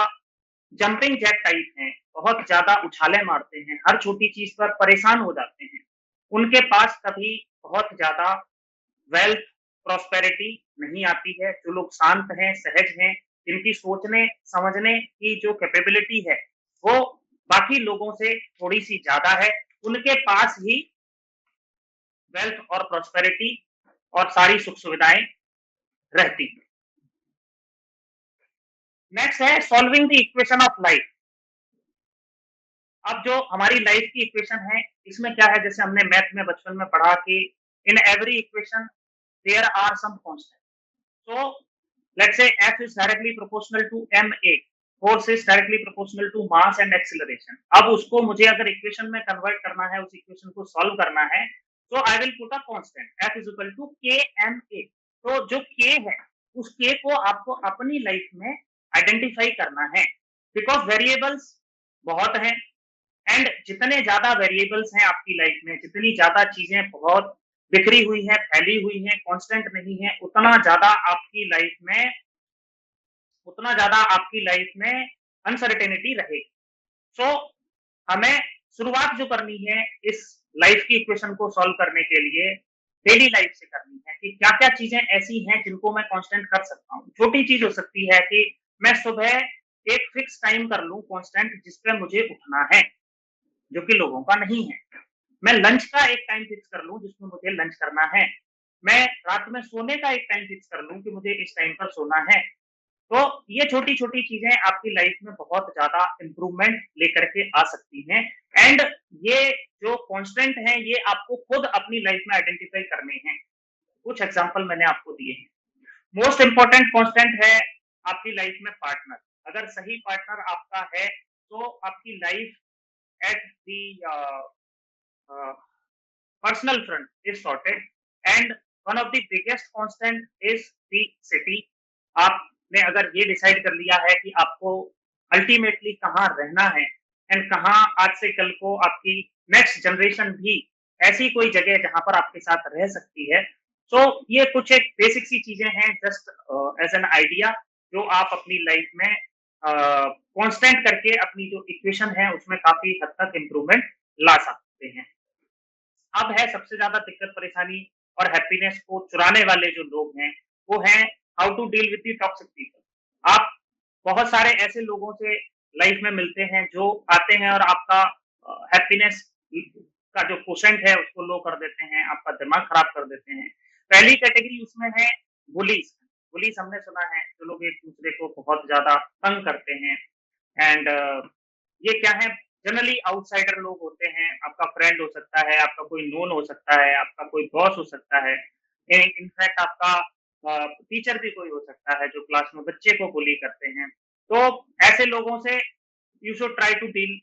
जंपिंग जैक टाइप हैं, बहुत ज्यादा उछाले मारते हैं, हर छोटी चीज पर परेशान हो जाते हैं, उनके पास कभी बहुत ज्यादा वेल्थ प्रॉस्पेरिटी नहीं आती है. जो लोग शांत हैं, सहज हैं, जिनकी सोचने समझने की जो कैपेबिलिटी है वो बाकी लोगों से थोड़ी सी ज्यादा है, उनके पास ही वेल्थ और प्रॉस्पेरिटी और सारी सुख सुविधाएं रहती हैं. नेक्स्ट है solving the equation of life. अब जो हमारी लाइफ की इक्वेशन है इसमें क्या है, जैसे हमने मैथ में बचपन में पढ़ा कि in every equation there are some constant. So let's say F is directly proportional to ma, force is directly proportional to mass and acceleration. अब उसको मुझे अगर इक्वेशन में कन्वर्ट करना है, उस इक्वेशन को सॉल्व करना है, तो I will put a constant F is equal to kma. तो जो k है उस k को आपको अपनी लाइफ में आइडेंटिफाई करना है, बिकॉज वेरिएबल्स बहुत हैं. एंड जितने ज्यादा वेरिएबल्स हैं आपकी लाइफ में, जितनी ज्यादा चीजें बहुत बिखरी हुई है, फैली हुई है, कांस्टेंट नहीं है, उतना ज्यादा आपकी लाइफ में अनसर्टेनिटी रहेगी. सो हमें शुरुआत जो करनी है इस लाइफ की इक्वेशन को सॉल्व करने के लिए डेली लाइफ से करनी है कि क्या क्या चीजें ऐसी हैं जिनको मैं कांस्टेंट कर सकता हूँ. छोटी चीज हो सकती है कि मैं सुबह एक फिक्स टाइम कर लूं कांस्टेंट जिस पे मुझे उठना है, जो कि लोगों का नहीं है. मैं लंच का एक टाइम फिक्स कर लूं जिसमें मुझे लंच करना है. मैं रात में सोने का एक टाइम फिक्स कर लूं कि मुझे इस टाइम पर सोना है. तो ये छोटी-छोटी चीजें आपकी लाइफ में बहुत ज्यादा इम्प्रूवमेंट लेकर के आ सकती हैं. एंड ये जो कांस्टेंट हैं ये आपको खुद अपनी लाइफ में आइडेंटिफाई करने हैं. कुछ एग्जांपल मैंने आपको दिए हैं. मोस्ट इंपॉर्टेंट कांस्टेंट है आपकी लाइफ में पार्टनर. अगर सही पार्टनर आपका है तो आपकी life at the personal front is sorted. And one of the biggest constant is the city. आपने अगर ये डिसाइड कर लिया है कि आपको अल्टीमेटली कहाँ रहना है एंड कहाँ आज से कल को आपकी नेक्स्ट जनरेशन भी ऐसी कोई जगह जहां पर आपके साथ रह सकती है. सो ये कुछ एक बेसिक सी चीजें हैं जस्ट एज एन आइडिया जो आप अपनी लाइफ में कांस्टेंट करके अपनी जो इक्वेशन है उसमें काफी हद तक इम्प्रूवमेंट ला सकते हैं. अब है सबसे ज्यादा दिक्कत परेशानी और हैप्पीनेस को चुराने वाले जो लोग हैं वो हैं how to deal with the toxic people. आप बहुत सारे ऐसे लोगों से लाइफ में मिलते हैं जो आते हैं और आपका हैप्पीनेस का जो कोशेंट है उसको लो कर देते हैं, आपका दिमाग खराब कर देते हैं. पहली कैटेगरी उसमें है बुलीज. बुलीज हमने सुना है, जो लोग एक दूसरे को बहुत ज्यादा तंग करते हैं. एंड ये क्या है, जनरली आउटसाइडर लोग होते हैं. आपका फ्रेंड हो सकता है, आपका कोई नोन हो सकता है, आपका कोई बॉस हो सकता है, इनफैक्ट आपका टीचर भी कोई हो सकता है जो क्लास में बच्चे को बुली करते हैं. तो ऐसे लोगों से you should try to deal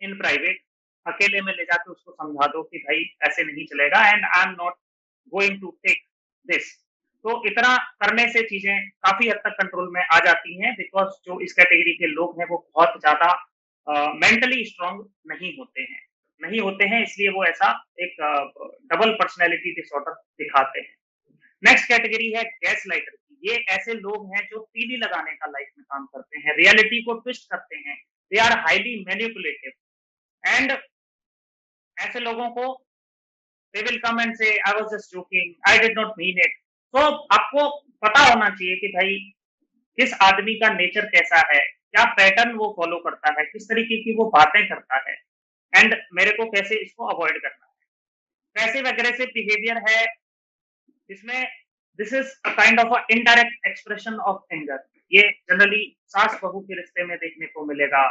in private. अकेले में ले जाके उसको समझा दो कि भाई ऐसे नहीं चलेगा and I am not going to take this. तो इतना करने से चीजें काफी हद तक कंट्रोल में आ जाती हैं, बिकॉज जो इस कैटेगरी के लोग हैं वो बहुत ज्यादा मेंटली स्ट्रांग नहीं होते हैं, इसलिए वो ऐसा एक डबल पर्सनैलिटी डिसऑर्डर दिखाते हैं. नेक्स्ट कैटेगरी है गैस लाइटर की. ये ऐसे लोग हैं जो तीली लगाने का लाइफ में काम करते हैं, रियलिटी को ट्विस्ट करते हैं. They are highly manipulative. And ऐसे लोगों को they will come and say I was just joking, I did not mean it. तो आपको पता होना चाहिए कि भाई किस आदमी का नेचर कैसा है, क्या पैटर्न वो फॉलो करता है, किस तरीके की वो बातें करता है, एंड मेरे को कैसे इसको अवॉइड करना है. पैसिव एग्रेसिव बिहेवियर है जिसमें this is a kind of a indirect expression of anger. ये जनरली सास बहू के रिश्ते में देखने को मिलेगा,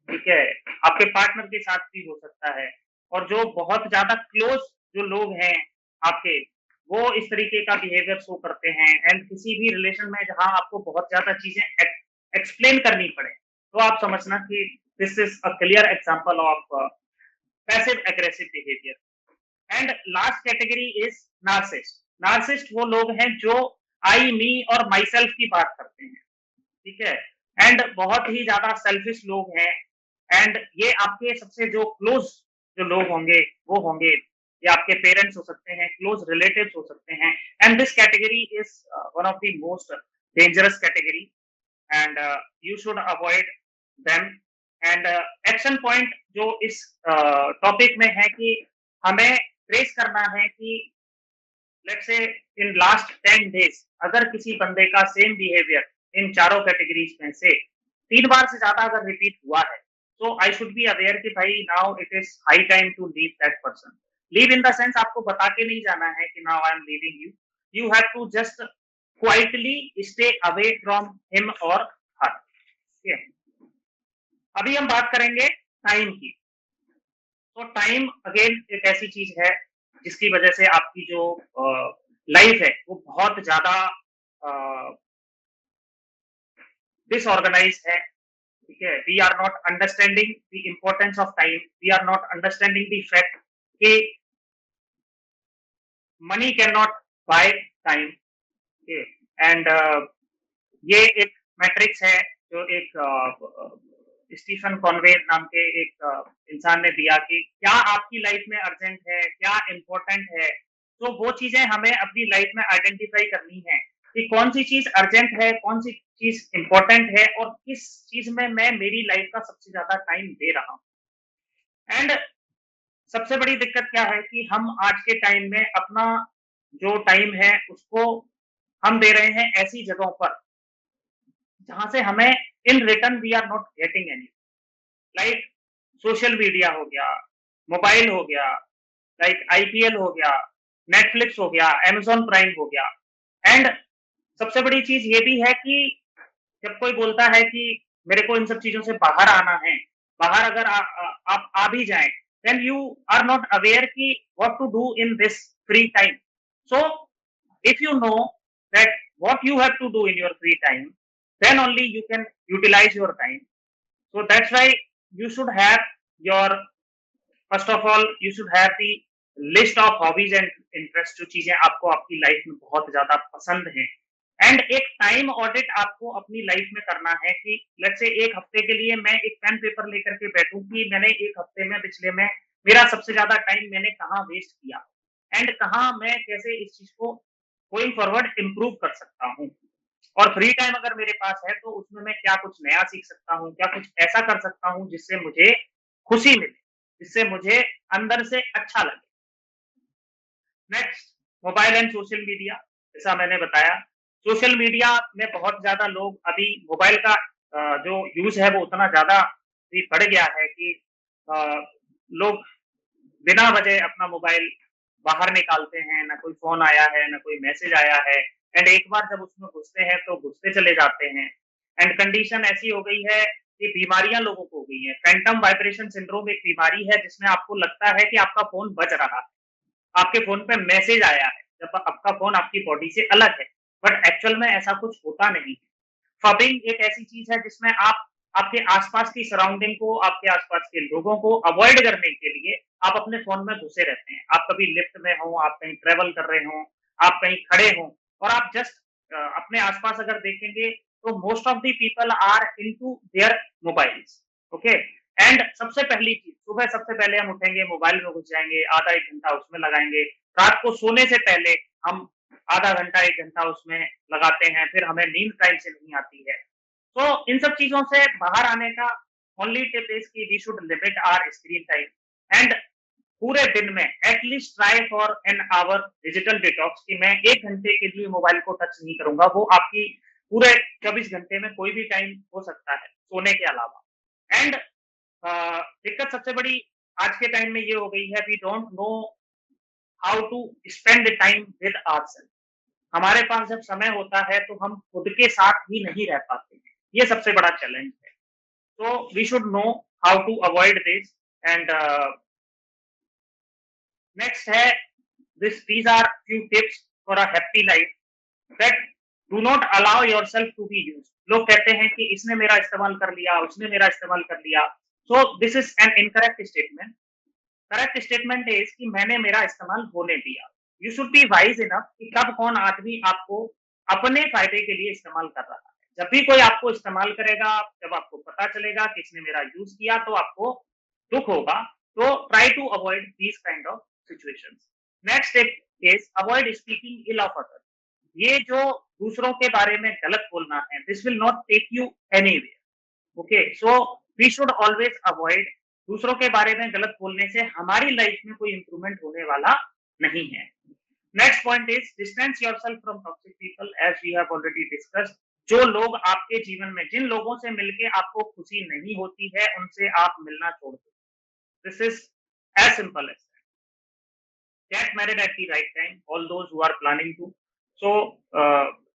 ठीक है? आपके पार्टनर के साथ भी हो सकता है। और जो बहुत ज़्यादा क्लोज़ जो लोग हैं आपके, वो इस तरीके का बिहेवियर शो करते हैं। एंड किसी भी रिलेशन में जहाँ आपको बहुत ज़्यादा चीज़ें एक्सप्लेन करनी पड़े, तो आप समझना कि this is a clear example of passive aggressive behaviour. And last category is narcissist. Narcissist वो लोग हैं जो आई, मी और माई सेल्फ की बात करते हैं, ठीक है? एंड बहुत ही ज्यादा सेल्फिश लोग हैं। एंड ये आपके सबसे जो क्लोज जो लोग होंगे वो होंगे, ये आपके पेरेंट्स हो सकते हैं, क्लोज रिलेटिव्स हो सकते हैं। And this category is one of the most dangerous category, and you should avoid them. And action point जो इस टॉपिक में है कि हमें ट्रेस करना है कि let's say in last 10 days अगर किसी बंदे का सेम बिहेवियर इन चारों कैटेगरीज में से 3 बार से ज्यादा अगर रिपीट हुआ है, तो आई शुड बी अवेयर कि भाई now it is high time to leave that person. Leave in the sense आपको बता के नहीं जाना है कि now I am leaving you. You have to just quietly stay away from him और हर। अभी हम बात करेंगे टाइम की। तो टाइम अगेन एक ऐसी चीज है जिसकी वजह से आपकी जो लाइफ है वो बहुत ज्यादा डिसऑर्गेनाइज है, ठीक है? We are not understanding the importance of time, we are not understanding the fact कि money can not buy time. And ये एक मैट्रिक्स है जो एक स्टीफन कॉनवे नाम के एक इंसान ने दिया कि क्या आपकी लाइफ में अर्जेंट है, क्या इम्पोर्टेंट है। तो वो चीजें हमें अपनी लाइफ में आइडेंटिफाई करनी है कि कौन सी चीज अर्जेंट है, कौन सी चीज इम्पोर्टेंट है और किस चीज में मैं मेरी लाइफ का सबसे ज्यादा टाइम दे रहा हूँ। एंड सबसे बड़ी दिक्कत क्या है कि हम आज के टाइम में अपना जो टाइम है उसको हम दे रहे हैं ऐसी जगहों पर जहां से हमें in return we are not getting any. Like social media हो गया, मोबाइल हो गया, लाइक आईपीएल हो गया, नेटफ्लिक्स हो गया, अमेजॉन प्राइम हो गया। एंड सबसे बड़ी चीज ये भी है कि जब कोई बोलता है कि मेरे को इन सब चीजों से बाहर आना है, बाहर अगर आप आ भी जाएं, then you are not aware कि what to do in this free time. So if you know that what you have to do in your free time, then only you can utilize your time. So that's why you should have your, first of all you should have the list of hobbies and interests, जो चीजें आपको आपकी life में बहुत ज्यादा पसंद हैं। And एक टाइम ऑडिट आपको अपनी लाइफ में करना है कि लेट्स से एक हफ्ते के लिए मैं एक पेन पेपर लेकर के बैठूं कि मैंने एक हफ्ते में पिछले में मेरा सबसे ज्यादा टाइम मैंने कहाँ वेस्ट किया एंड कहाँ मैं कैसे इस चीज को गोइंग फॉरवर्ड इम्प्रूव कर सकता हूँ। और फ्री टाइम अगर मेरे पास है तो उसमें मैं क्या कुछ नया सीख सकता हूँ, क्या कुछ ऐसा कर सकता हूँ जिससे मुझे खुशी मिले, जिससे मुझे अंदर से अच्छा लगे। Next, mobile and social media. जैसा मैंने बताया, सोशल मीडिया में बहुत ज्यादा लोग अभी मोबाइल का जो यूज है वो उतना ज्यादा भी बढ़ गया है कि लोग बिना वजह अपना मोबाइल बाहर निकालते हैं, ना कोई फोन आया है, ना कोई मैसेज आया है। एंड एक बार जब उसमें घुसते हैं तो घुसते चले जाते हैं। एंड कंडीशन ऐसी हो गई है कि बीमारियां लोगों को हो गई है। फैंटम वाइब्रेशन सिंड्रोम एक बीमारी है जिसमें आपको लगता है कि आपका फोन बज रहा है, आपके फोन पे मैसेज आया है, जब आपका फोन आपकी बॉडी से अलग है, बट एक्चुअल में ऐसा कुछ होता नहीं है। फबिंग एक ऐसी चीज है जिसमें आप आपके आसपास की सराउंडिंग को, आपके आसपास के लोगों को अवॉइड करने के लिए आप अपने फोन में घुसे रहते हैं। आप कभी लिफ्ट में हो, आप कहीं ट्रेवल कर रहे हो, आप कहीं खड़े हो और आप जस्ट अपने आसपास अगर देखेंगे तो most of the people are into their mobiles. Okay. And सबसे पहली चीज, सुबह सबसे पहले हम उठेंगे, मोबाइल में घुस जाएंगे, आधा एक घंटा उसमें लगाएंगे। रात को सोने से पहले हम आधा घंटा एक घंटा उसमें लगाते हैं, फिर हमें नींद टाइम से नहीं आती है। तो इन सब चीजों से बाहर आने का ओनली टिप इज कि we should limit our screen time. And पूरे दिन में at least try for an hour digital detox कि मैं 1 घंटे के लिए मोबाइल को टच नहीं करूंगा। वो आपकी पूरे 24 घंटे में कोई भी टाइम हो सकता है सोने के अलावा। एंड दिक्कत सबसे बड़ी आज के टाइम में ये हो गई है, we don't know how to spend time with ourselves. हमारे पास जब समय होता है तो हम खुद के साथ ही नहीं रह पाते हैं। ये सबसे बड़ा चैलेंज है। तो we should know how to avoid this and next है this these are few tips for a happy life that do not allow yourself to be used. लोग कहते हैं कि इसने मेरा इस्तेमाल कर लिया, उसने मेरा इस्तेमाल कर लिया। So this is an incorrect statement. Correct statement is कि मैंने मेरा इस्तेमाल होने दिया। You should be wise enough कि कब कौन आदमी आपको अपने फायदे के लिए इस्तेमाल कर रहा है। जब भी कोई आपको इस्तेमाल करेगा, जब आपको पता चलेगा कि इसने मेरा यूज किया, तो आपको दुख होगा। तो try to avoid these kind of situations. Next step is avoid speaking ill of others. ये जो दूसरों के बारे में गलत बोलना है, this will not take you anywhere. Okay, so we should always avoid दूसरों के बारे में गलत बोलने से हमारी लाइफ में कोई इंप्रूवमेंट होने वाला नहीं है। Next point is distance yourself from toxic people as we have already discussed. जो लोग आपके जीवन में, जिन लोगों से मिलके आपको खुशी नहीं होती है, उनसे आप मिलना छोड़ दो। This is as simple as get married at the right time, all those who are planning to. So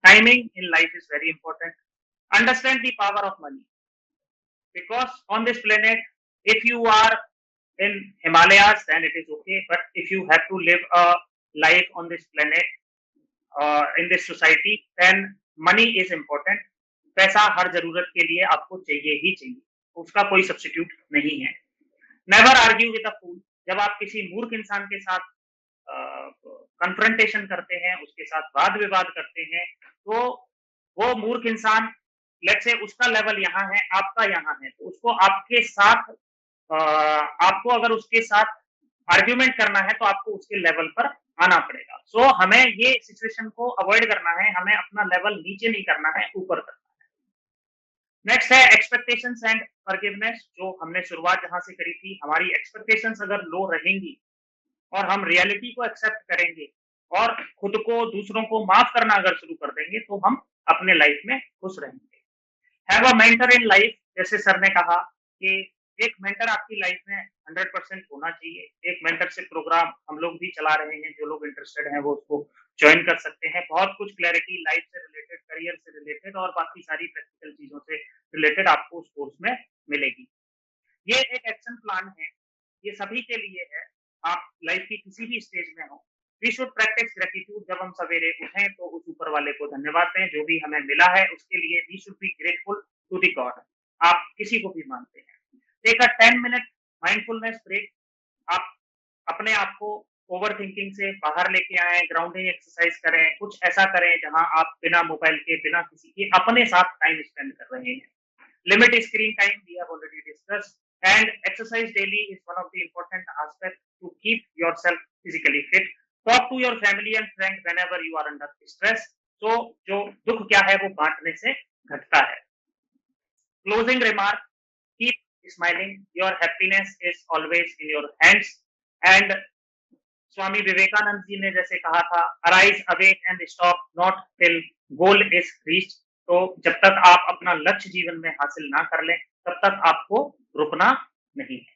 timing in life is very important. Understand the power of money, because on this planet, if you are in Himalayas, then it is okay, but if you have to live a life on this planet, in this society, then money is important. पैसा हर जरूरत के लिए आपको चाहिए ही चाहिए, उसका कोई substitute नहीं है। नेवर आर्ग्यू विद अ फूल। जब आप किसी मूर्ख इंसान के साथ कन्फ्रंटेशन करते हैं, उसके साथ वाद विवाद करते हैं, तो वो मूर्ख इंसान, लेट्स से उसका लेवल यहाँ है, आपका यहाँ है, तो उसको आपके साथ आपको अगर उसके साथ आर्ग्यूमेंट करना है, तो आपको उसके लेवल पर आना पड़ेगा। सो हमें ये सिचुएशन को अवॉइड करना है, हमें अपना लेवल नीचे नहीं करना है, ऊपर करना है। नेक्स्ट है एक्सपेक्टेशंस एंड फॉरगिवनेस। जो हमने शुरुआत जहां से करी थी, हमारी एक्सपेक्टेशंस अगर लो रहेंगी और हम रियलिटी को एक्सेप्ट करेंगे और खुद को, दूसरों को माफ करना अगर शुरू कर देंगे, तो हम अपने लाइफ में खुश रहेंगे। Have a mentor in life. जैसे सर ने कहा कि एक मेंटर आपकी लाइफ में 100% होना चाहिए। एक मेंटरशिप प्रोग्राम हम लोग भी चला रहे हैं, जो लोग इंटरेस्टेड हैं वो उसको ज्वाइन कर सकते हैं। बहुत कुछ क्लैरिटी लाइफ से रिलेटेड, करियर से रिलेटेड और बाकी सारी प्रैक्टिकल चीजों से रिलेटेड आपको उस कोर्स में मिलेगी। ये एक एक्शन प्लान है, ये सभी के लिए है। आप लाइफ की किसी भी स्टेज में हो, वी शुड प्रैक्टिस ग्रेटिट्यूड। जब हम सवेरे उठें तो उस ऊपर वाले को धन्यवाद दें, जो भी हमें मिला है उसके लिए। We should be grateful to the god. आप किसी को भी मानते हैं। Take a 10 minute mindfulness break. आप अपने आप को ओवर थिंकिंग से बाहर लेके आए, ग्राउंडिंग एक्सरसाइज करें, कुछ ऐसा करें जहां आप बिना मोबाइल के, बिना किसी के, अपने साथ टाइम स्पेंड कर रहे हैं। Limit screen time, we have already discussed, and exercise daily is one of the important aspects to keep yourself physically fit. Talk to your family and friends whenever you are under stress. So जो दुख क्या है वो बांटने से घटता है। Closing remark: keep smiling. Your happiness is always in your hands. And Swami Vivekananda ji ने जैसे कहा था, arise, awake and stop not till goal is reached. तो जब तक आप अपना लक्ष्य जीवन में हासिल ना कर लें, तब तक आपको रुकना नहीं है।